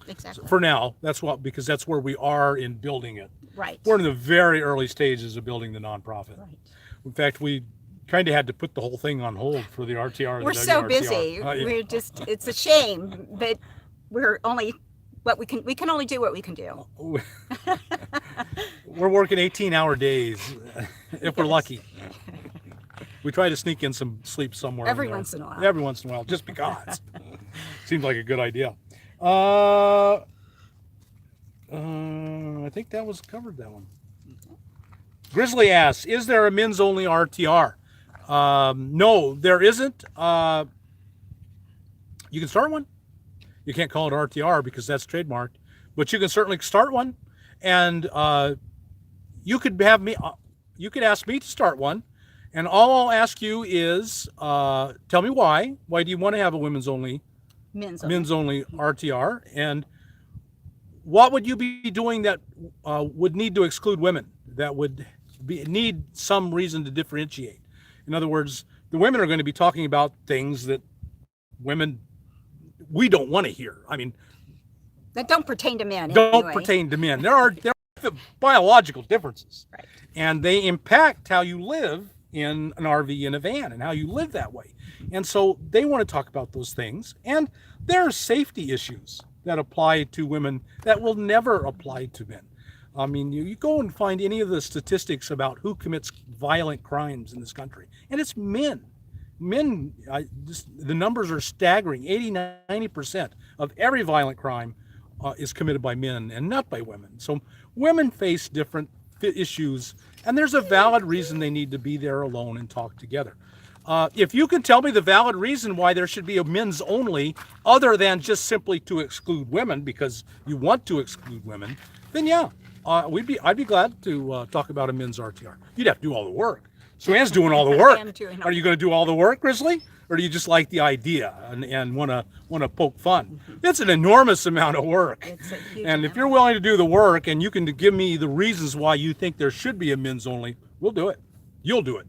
B: Exactly.
A: For now, because that's where we are in building it.
B: Right.
A: We're in the very early stages of building the nonprofit.
B: Right.
A: In fact, we kind of had to put the whole thing on hold for the RTR.
B: We're so busy.
A: Yeah.
B: We're just, it's a shame that we're only, we can only do what we can do.
A: We're working 18-hour days if we're lucky. We try to sneak in some sleep somewhere.
B: Every once in a while.
A: Every once in a while, just because. Seems like a good idea. I think that was covered, that one. Grizzly asks, is there a men's only RTR? No, there isn't. You can start one. You can't call it RTR because that's trademarked, but you can certainly start one. And you could have me, you could ask me to start one. And all I'll ask you is, tell me why. Why do you want to have a men's only RTR? And what would you be doing that would need to exclude women? That would need some reason to differentiate. In other words, the women are going to be talking about things that we don't want to hear. I mean,
B: that don't pertain to men.
A: Don't pertain to men. There are biological differences,
B: right,
A: and they impact how you live in an RV and a van and how you live that way. And so they want to talk about those things. And there are safety issues that apply to women that will never apply to men. I mean, you go and find any of the statistics about who commits violent crimes in this country, and it's men. Men, the numbers are staggering. 80-90% of every violent crime is committed by men and not by women. So women face different issues, and there's a valid reason they need to be there alone and talk together. If you can tell me the valid reason why there should be a men's only, other than just simply to exclude women because you want to exclude women, then yeah, I'd be glad to talk about a men's RTR. You'd have to do all the work. Suan's doing all the work. Are you going to do all the work, Grizzly? Or do you just like the idea and want to poke fun? It's an enormous amount of work.
B: It's a huge
A: and if
B: amount.
A: you're willing to do the work and you can give me the reasons why you think there should be a men's only, we'll do it. You'll do it.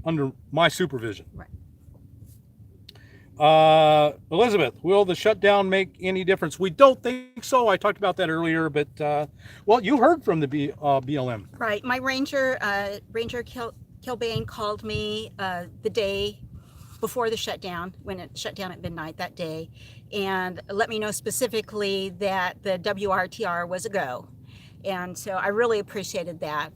A: Under my supervision.
B: Right.
A: Elizabeth, will the shutdown make any difference? We don't think so. I talked about that earlier, but well, you heard from the BLM.
B: Right. My ranger, Kilbane, called me the day before the shutdown, when it shut down at midnight that day, and let me know specifically that the WRTR was a go. And so I really appreciated that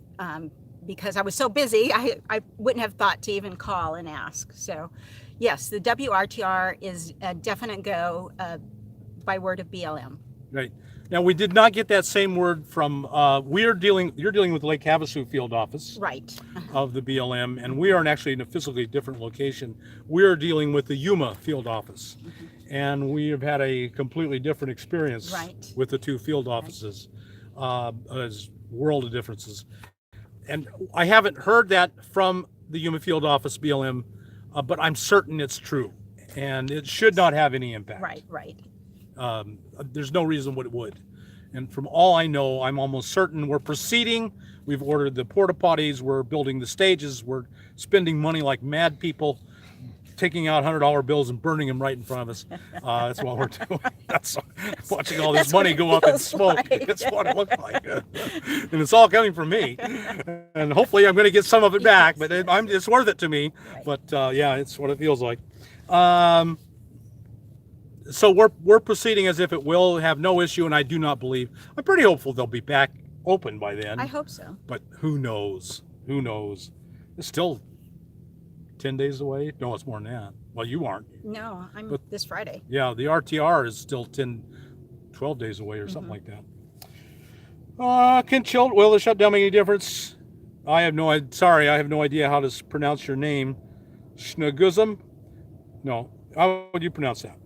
B: because I was so busy, I wouldn't have thought to even call and ask. So yes, the WRTR is a definite go by word of BLM.
A: Right. Now, we did not get that same word from, you're dealing with the Lake Havasu field office
B: Right.
A: of the BLM, and we are actually in a physically different location. We're dealing with the Yuma field office, and we have had a completely different experience
B: Right.
A: with the two field offices. There's a world of differences. And I haven't heard that from the Yuma field office BLM, but I'm certain it's true, and it should not have any impact.
B: Right.
A: There's no reason what it would. And from all I know, I'm almost certain we're proceeding. We've ordered the porta potties. We're building the stages. We're spending money like mad people, taking out $100 bills and burning them right in front of us. That's what we're doing. That's watching all this money go up in smoke.
B: Like.
A: It's what it looks like. And it's all coming from me. And hopefully I'm going to get some of it back, but it's worth it to me.
B: Right.
A: But yeah, it's what it feels like. So we're proceeding as if it will have no issue, and I do not believe. I'm pretty hopeful they'll be back open by then.
B: I hope so.
A: But who knows? Who knows? It's still 10 days away. No, it's more than that. Well, you aren't.
B: No, I'm this Friday.
A: Yeah, the RTR is still 12 days away or something like that. Will the shutdown make any difference? I have no idea how to pronounce your name. Schnuguzum? No. How would you pronounce that?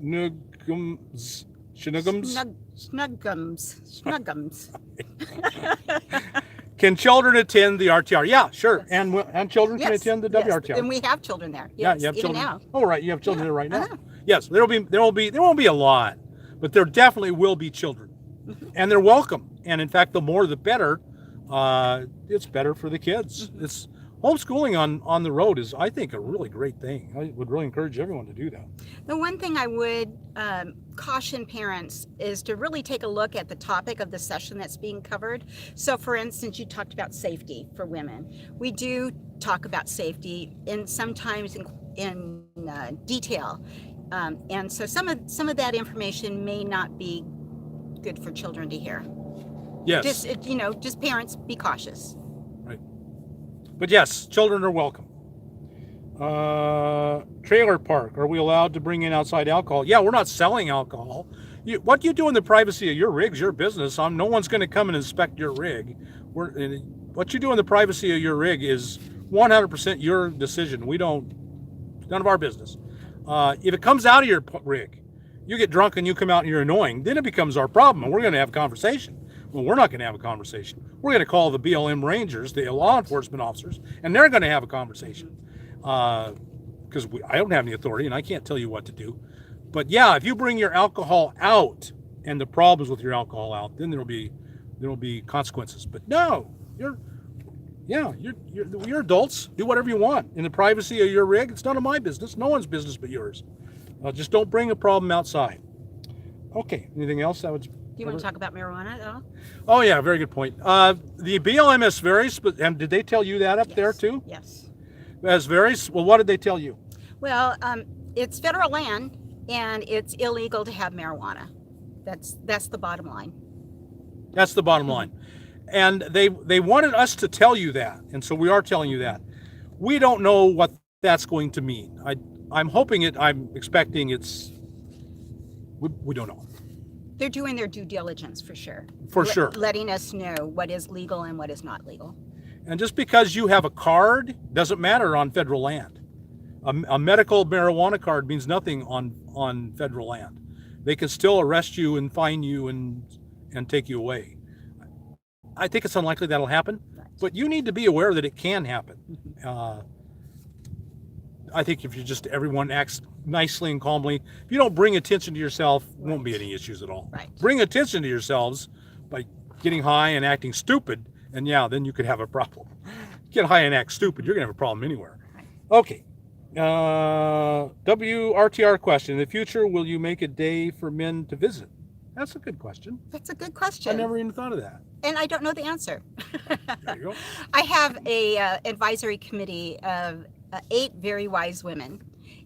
A: Snuggums.
B: Snuggums.
A: Can children attend the RTR? Yeah, sure.
B: Yes.
A: And children can
B: Yes,
A: attend the
B: yes.
A: WRTR.
B: And we have children there.
A: Yeah,
B: Yes,
A: you have
B: even
A: children.
B: now.
A: Oh, right, you have children there right now.
B: Uh-huh.
A: Yes, there won't be a lot, but there definitely will be children, and they're welcome. And in fact, the more the better. It's better for the kids. It's homeschooling on the road is, I think, a really great thing. I would really encourage everyone to do that.
B: The one thing I would caution parents is to really take a look at the topic of the session that's being covered. So for instance, you talked about safety for women. We do talk about safety and sometimes in detail. And so some of that information may not be good for children to hear.
A: Yes.
B: Just parents, be cautious.
A: Right. But yes, children are welcome. Trailer park, are we allowed to bring in outside alcohol? Yeah, we're not selling alcohol. What you do in the privacy of your rig's your business. No one's going to come and inspect your rig. What you do in the privacy of your rig is 100% your decision. None of our business. If it comes out of your rig, you get drunk and you come out and you're annoying, then it becomes our problem and we're going to have a conversation. Well, we're not going to have a conversation. We're going to call the BLM Rangers, the law enforcement officers, and they're going to have a conversation. Because I don't have any authority and I can't tell you what to do. But yeah, if you bring your alcohol out and the problems with your alcohol out, then there'll be consequences. But no, you're adults. Do whatever you want in the privacy of your rig. It's none of my business. No one's business but yours. Just don't bring a problem outside. Okay. Anything else that would?
B: Do you want to talk about marijuana at all?
A: Oh yeah, very good point. The BLM is and did they tell you that up there too?
B: Yes.
A: Well, what did they tell you?
B: Well, it's federal land and it's illegal to have marijuana. That's the bottom line.
A: That's the bottom line. And they wanted us to tell you that. And so we are telling you that. We don't know what that's going to mean. I'm expecting we don't know.
B: They're doing their due diligence for sure.
A: For sure.
B: Letting us know what is legal and what is not legal.
A: And just because you have a card doesn't matter on federal land. A medical marijuana card means nothing on federal land. They can still arrest you and fine you and take you away. I think it's unlikely that'll happen, but you need to be aware that it can happen. I think if everyone acts nicely and calmly, if you don't bring attention to yourself, won't be any issues at all.
B: Right.
A: Bring attention to yourselves by getting high and acting stupid, and then you could have a problem. Get high and act stupid, you're gonna have a problem anywhere. Okay. WRTR question: in the future, will you make a day for men to visit? That's a good question.
B: That's a good question.
A: I never even thought of that.
B: And I don't know the answer.
A: There you go.
B: I have a advisory committee of 8 very wise women,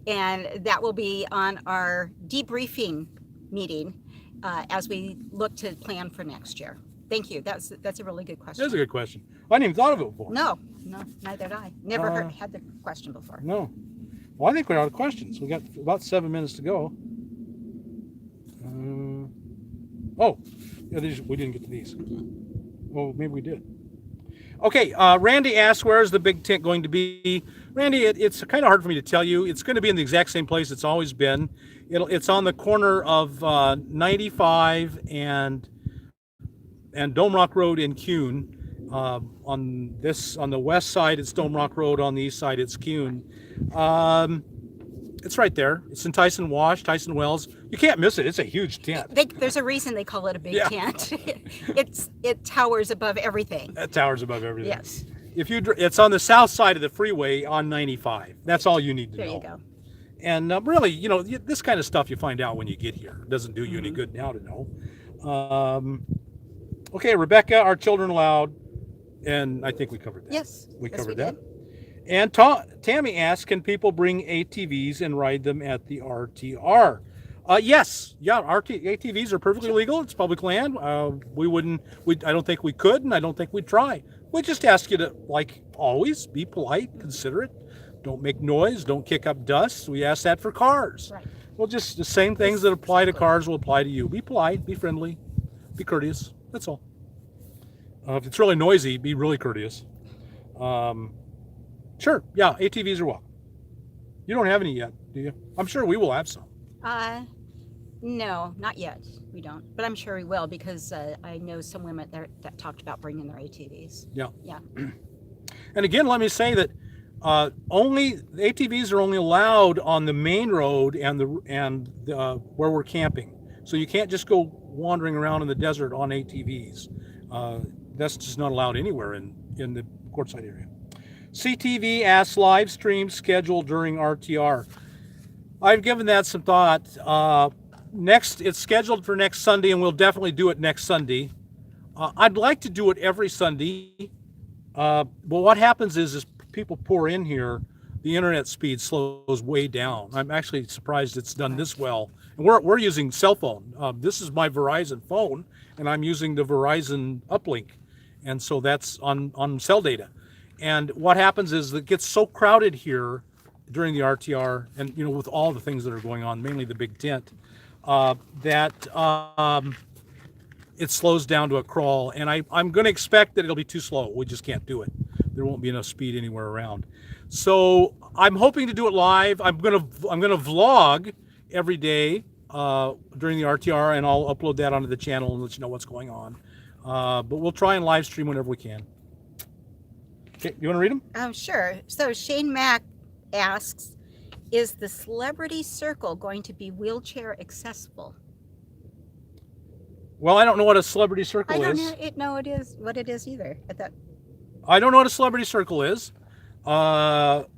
B: and that will be on our debriefing meeting as we look to plan for next year. Thank you. That's a really good question.
A: That's a good question. I hadn't even thought of it before.
B: No, neither did I. Never had the question before.
A: No. Well, I think we're out of questions. We got about 7 minutes to go. We didn't get to these. Well, maybe we did. Okay, Randy asked, where is the big tent going to be? Randy, it's kind of hard for me to tell you. It's going to be in the exact same place it's always been. It's on the corner of 95 and Dome Rock Road in Kuhn. On the west side, it's Dome Rock Road. On the east side, it's Kuhn. It's right there. It's in Tyson Wash, Tyson Wells. You can't miss it. It's a huge tent.
B: There's a reason they call it a big tent. It towers above everything.
A: It towers above everything.
B: Yes.
A: It's on the south side of the freeway on 95. That's all you need to know.
B: There you go.
A: And really, this kind of stuff you find out when you get here. It doesn't do you any good now to know. Okay, Rebecca, are children allowed? And I think we covered that.
B: Yes.
A: We covered
B: we
A: that.
B: did.
A: And Tammy asks, can people bring ATVs and ride them at the RTR? Yes. Yeah, ATVs are perfectly legal. It's public land. I don't think we could, and I don't think we'd try. We just ask you to, like always, be polite, considerate. Don't make noise. Don't kick up dust. We ask that for cars.
B: Right.
A: Well, just the same things that apply to cars will apply to you. Be polite, be friendly, be courteous. That's all. If it's really noisy, be really courteous. Sure. Yeah, ATVs are welcome. You don't have any yet, do you? I'm sure we will have some.
B: No, not yet. We don't, but I'm sure we will because I know some women that talked about bringing their ATVs.
A: Yeah.
B: Yeah.
A: And again, let me say that the ATVs are only allowed on the main road and where we're camping. So you can't just go wandering around in the desert on ATVs. That's just not allowed anywhere in the Quartzsite area. CTV asks live stream scheduled during RTR. I've given that some thought. It's scheduled for next Sunday, and we'll definitely do it next Sunday. I'd like to do it every Sunday. But what happens is people pour in here, the internet speed slows way down. I'm actually surprised it's done this well. And we're using cell phone. This is my Verizon phone, and I'm using the Verizon uplink. And so that's on cell data. And what happens is it gets so crowded here during the RTR, and with all the things that are going on, mainly the big tent, that it slows down to a crawl. And I'm going to expect that it'll be too slow. We just can't do it. There won't be enough speed anywhere around. So I'm hoping to do it live. I'm gonna vlog every day during the RTR, and I'll upload that onto the channel and let you know what's going on. But we'll try and live stream whenever we can. Okay, you want to read them?
B: Sure. So Shane Mack asks, is the Celebrity Circle going to be wheelchair accessible?
A: Well, I don't know what a celebrity circle
B: I
A: is.
B: don't know what it is either.
A: I don't know what a celebrity circle is. But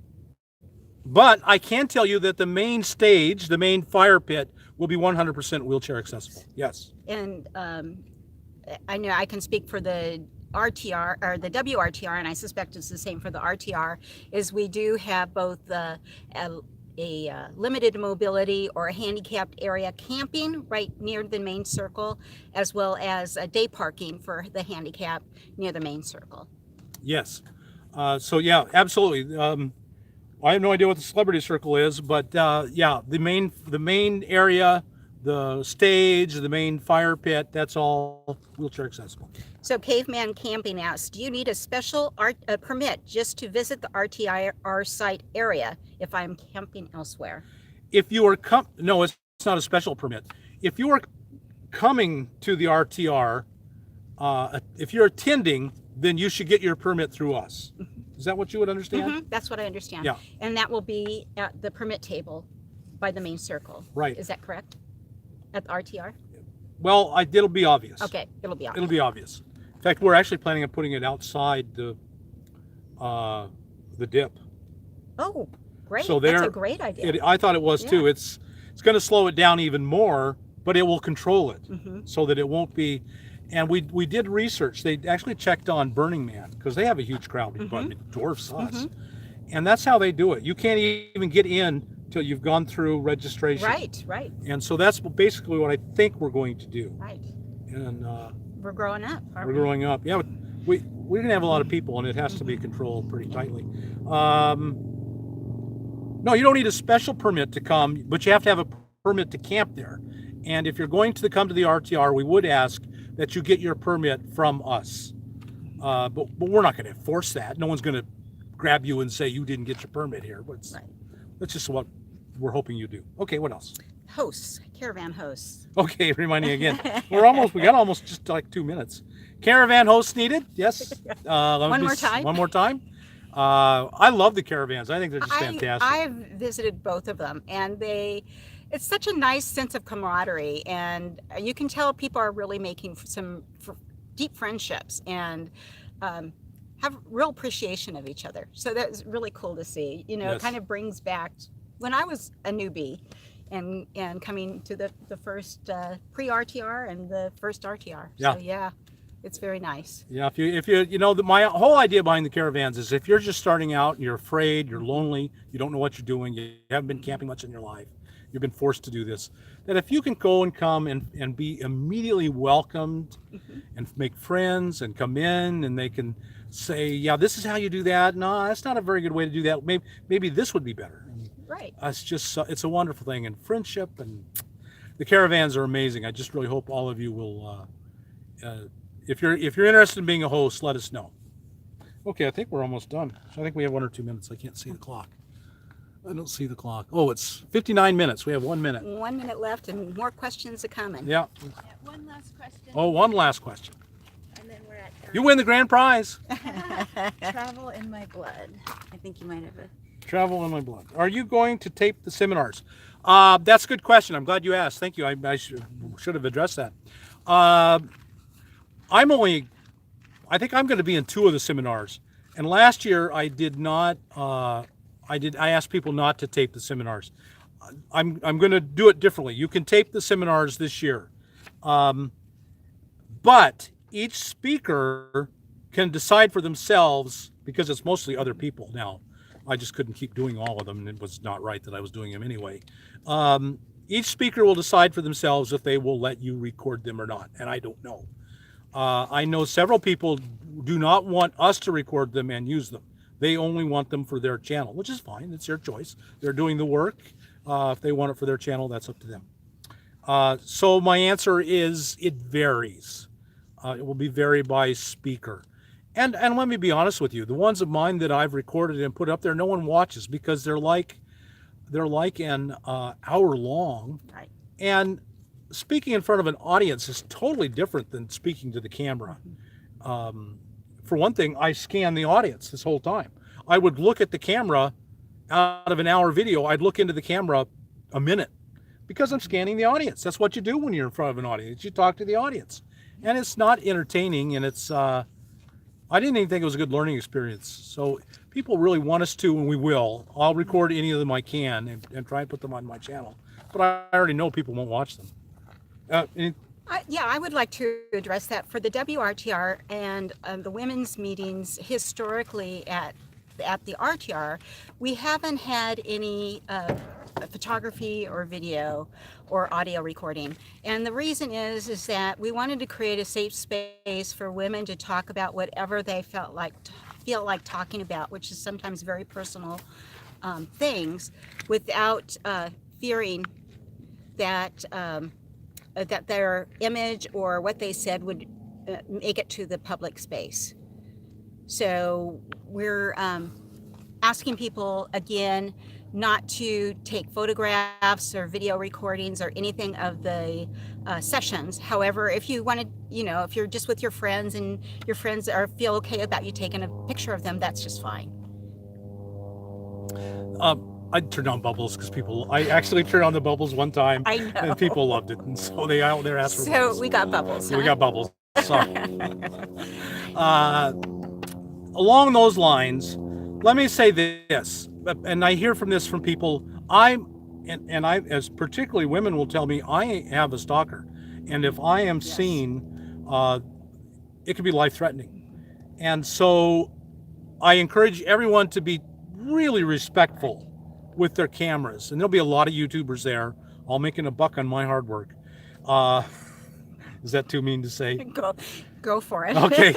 A: I can tell you that the main stage, the main fire pit, will be 100% wheelchair accessible. Yes.
B: And I know I can speak for the RTR or the WRTR, and I suspect it's the same for the RTR, is we do have both a limited mobility or a handicapped area camping right near the main circle, as well as a day parking for the handicap near the main circle.
A: Yes. So yeah, absolutely. I have no idea what the celebrity circle is, but yeah, the main area, the stage, the main fire pit, that's all wheelchair accessible.
B: So Caveman Camping asks, do you need a special permit just to visit the RTR site area if I'm camping elsewhere?
A: If you are no, it's not a special permit. If you are coming to the RTR, if you're attending, then you should get your permit through us. Is that what you would understand?
B: Mm-hmm. That's what I understand.
A: Yeah.
B: And that will be at the permit table by the main circle.
A: Right.
B: Is that correct? At the RTR?
A: Well, it'll be obvious.
B: Okay, it'll be obvious.
A: It'll be obvious. In fact, we're actually planning on putting it outside the dip.
B: Oh, great.
A: So
B: that's a great idea.
A: I thought it was too. It's going to slow it down even more, but it will control it so that it won't be. And we did research. They actually checked on Burning Man because they have a huge crowd, but it dwarfs us. And that's how they do it. You can't even get in till you've gone through registration.
B: Right.
A: And so that's basically what I think we're going to do.
B: Right.
A: And
B: we're growing up.
A: we're growing up. Yeah, but we're going to have a lot of people, and it has to be controlled pretty tightly. No, you don't need a special permit to come, but you have to have a permit to camp there. And if you're going to come to the RTR, we would ask that you get your permit from us. But we're not going to force that. No one's going to grab you and say you didn't get your permit here. But that's just what we're hoping you do. Okay, what else?
B: Hosts, caravan hosts.
A: Okay, remind me again. We got almost just like 2 minutes. Caravan hosts needed. Yes.
B: One more time.
A: One more time. I love the caravans. I think they're just fantastic.
B: I've visited both of them, and it's such a nice sense of camaraderie, and you can tell people are really making some deep friendships and have real appreciation of each other. So that's really cool to see. It kind of brings back when I was a newbie and coming to the first pre-RTR and the first RTR. So yeah, it's very nice. Yeah,
A: if you my whole idea behind the caravans is if you're just starting out and you're afraid, you're lonely, you don't know what you're doing, you haven't been camping much in your life, you've been forced to do this, that if you can go and come and be immediately welcomed and make friends and come in and they can say, yeah, this is how you do that. No, that's not a very good way to do that. Maybe this would be better.
B: Right.
A: It's a wonderful thing, and friendship, and the caravans are amazing. I just really hope all of you will, if you're interested in being a host, let us know. Okay, I think we're almost done. I think we have 1 or 2 minutes. I can't see the clock. I don't see the clock. Oh, it's 59 minutes. We have 1 minute.
B: 1 minute left, and more questions are coming.
A: Yeah.
C: One last question.
A: Oh, one last question.
C: And then we're at
A: You win the grand prize.
C: travel in my blood.
B: I think you might have
A: Travel in my blood. Are you going to tape the seminars? That's a good question. I'm glad you asked. Thank you. I should have addressed that. I think I'm going to be in 2 of the seminars, And last year I did not. I asked people not to tape the seminars. I'm going to do it differently. You can tape the seminars this year, but each speaker can decide for themselves, because it's mostly other people now. I just couldn't keep doing all of them, and it was not right that I was doing them anyway. Each speaker will decide for themselves if they will let you record them or not, and I don't know. I know several people do not want us to record them and use them. They only want them for their channel, which is fine. It's their choice. They're doing the work. If they want it for their channel, that's up to them. So my answer is it varies. It will be varied by speaker. And let me be honest with you, the ones of mine that I've recorded and put up there, no one watches because they're like an hour long.
B: Right.
A: And speaking in front of an audience is totally different than speaking to the camera. For one thing, I scan the audience this whole time. I would look at the camera out of an hour video. I'd look into the camera a minute because I'm scanning the audience. That's what you do when you're in front of an audience. You talk to the audience, and it's not entertaining. And it's, I didn't even think it was a good learning experience. So people really want us to, and we will. I'll record any of them I can and try and put them on my channel. But I already know people won't watch them.
B: Yeah, I would like to address that for the WRTR and the women's meetings historically at the RTR. We haven't had any photography or video or audio recording. And the reason is that we wanted to create a safe space for women to talk about whatever they feel like talking about, which is sometimes very personal things, without fearing that that their image or what they said would make it to the public space. So we're asking people again not to take photographs or video recordings or anything of the sessions. However, if you want to, if you're just with your friends and your friends feel okay about you taking a picture of them, that's just fine.
A: I turned on bubbles because I actually turned on the bubbles one time.
B: I know.
A: And people loved it. And so they're asked for bubbles.
B: So we got bubbles.
A: So we got bubbles. Sorry. Along those lines, let me say this, and I hear from people, as particularly women will tell me, I have a stalker. And if I am seen, it could be life-threatening. And so I encourage everyone to be really respectful with their cameras, and there'll be a lot of YouTubers there, all making a buck on my hard work. Is that too mean to say?
B: Go for it.
A: Okay.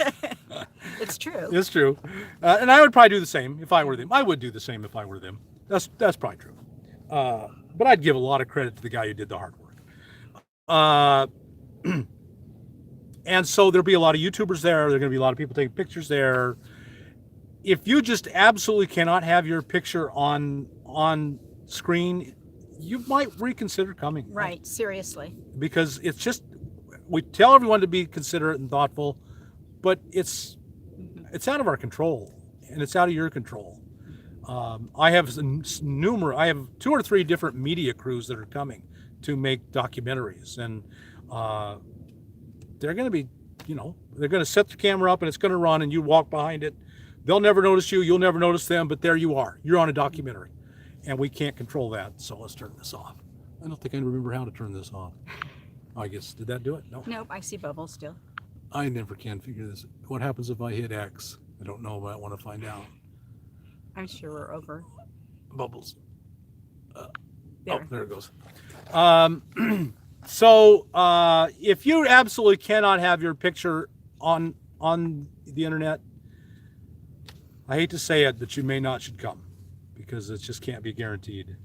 B: It's true.
A: It's true. And I would probably do the same if I were them. I would do the same if I were them. That's probably true. But I'd give a lot of credit to the guy who did the hard work. And so there'll be a lot of YouTubers there. There are going to be a lot of people taking pictures there. If you just absolutely cannot have your picture on screen, you might reconsider coming.
B: Right, seriously.
A: Because it's just, we tell everyone to be considerate and thoughtful, but it's out of our control, and it's out of your control. I have 2 or 3 different media crews that are coming to make documentaries, and they're going to be, they're going to set the camera up and it's going to run, and you walk behind it. They'll never notice you. You'll never notice them, but there you are. You're on a documentary, and we can't control that. So let's turn this off. I don't think I remember how to turn this off. I guess, did that do it? No.
B: Nope, I see bubbles still.
A: I never can figure this. What happens if I hit X? I don't know, but I want to find out.
B: I'm sure we're over.
A: Bubbles.
B: There.
A: Oh, there it goes. So if you absolutely cannot have your picture on the internet, I hate to say it, but you should come, because it just can't be guaranteed.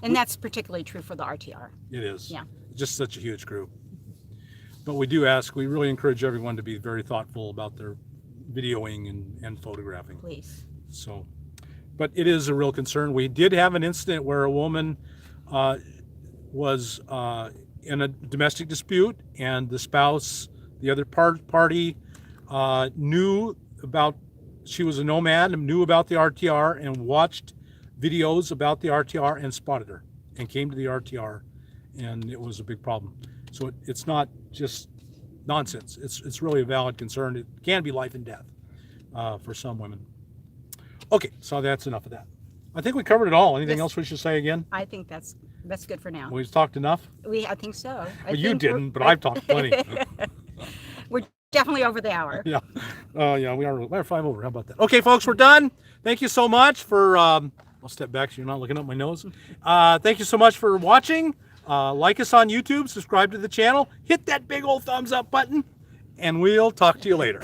B: And that's particularly true for the RTR.
A: It is.
B: Yeah.
A: Just such a huge group. But we really encourage everyone to be very thoughtful about their videoing and photographing.
B: Please.
A: So, but it is a real concern. We did have an incident where a woman was in a domestic dispute, and the spouse, the other party, knew about, she was a nomad and knew about the RTR and watched videos about the RTR and spotted her and came to the RTR, and it was a big problem. So it's not just nonsense. It's really a valid concern. It can be life and death for some women. Okay, so that's enough of that. I think we covered it all. Anything
B: Yes.
A: else we should say again?
B: I think that's good for now.
A: We've talked enough?
B: I think so.
A: Well, you didn't, but I've talked plenty.
B: We're definitely over the hour.
A: Yeah. Yeah, we're 5 over. How about that? Okay, folks, we're done. Thank you so much for, I'll step back so you're not looking up my nose. Thank you so much for watching. Like us on YouTube, subscribe to the channel, hit that big old thumbs up button, and we'll talk to you later.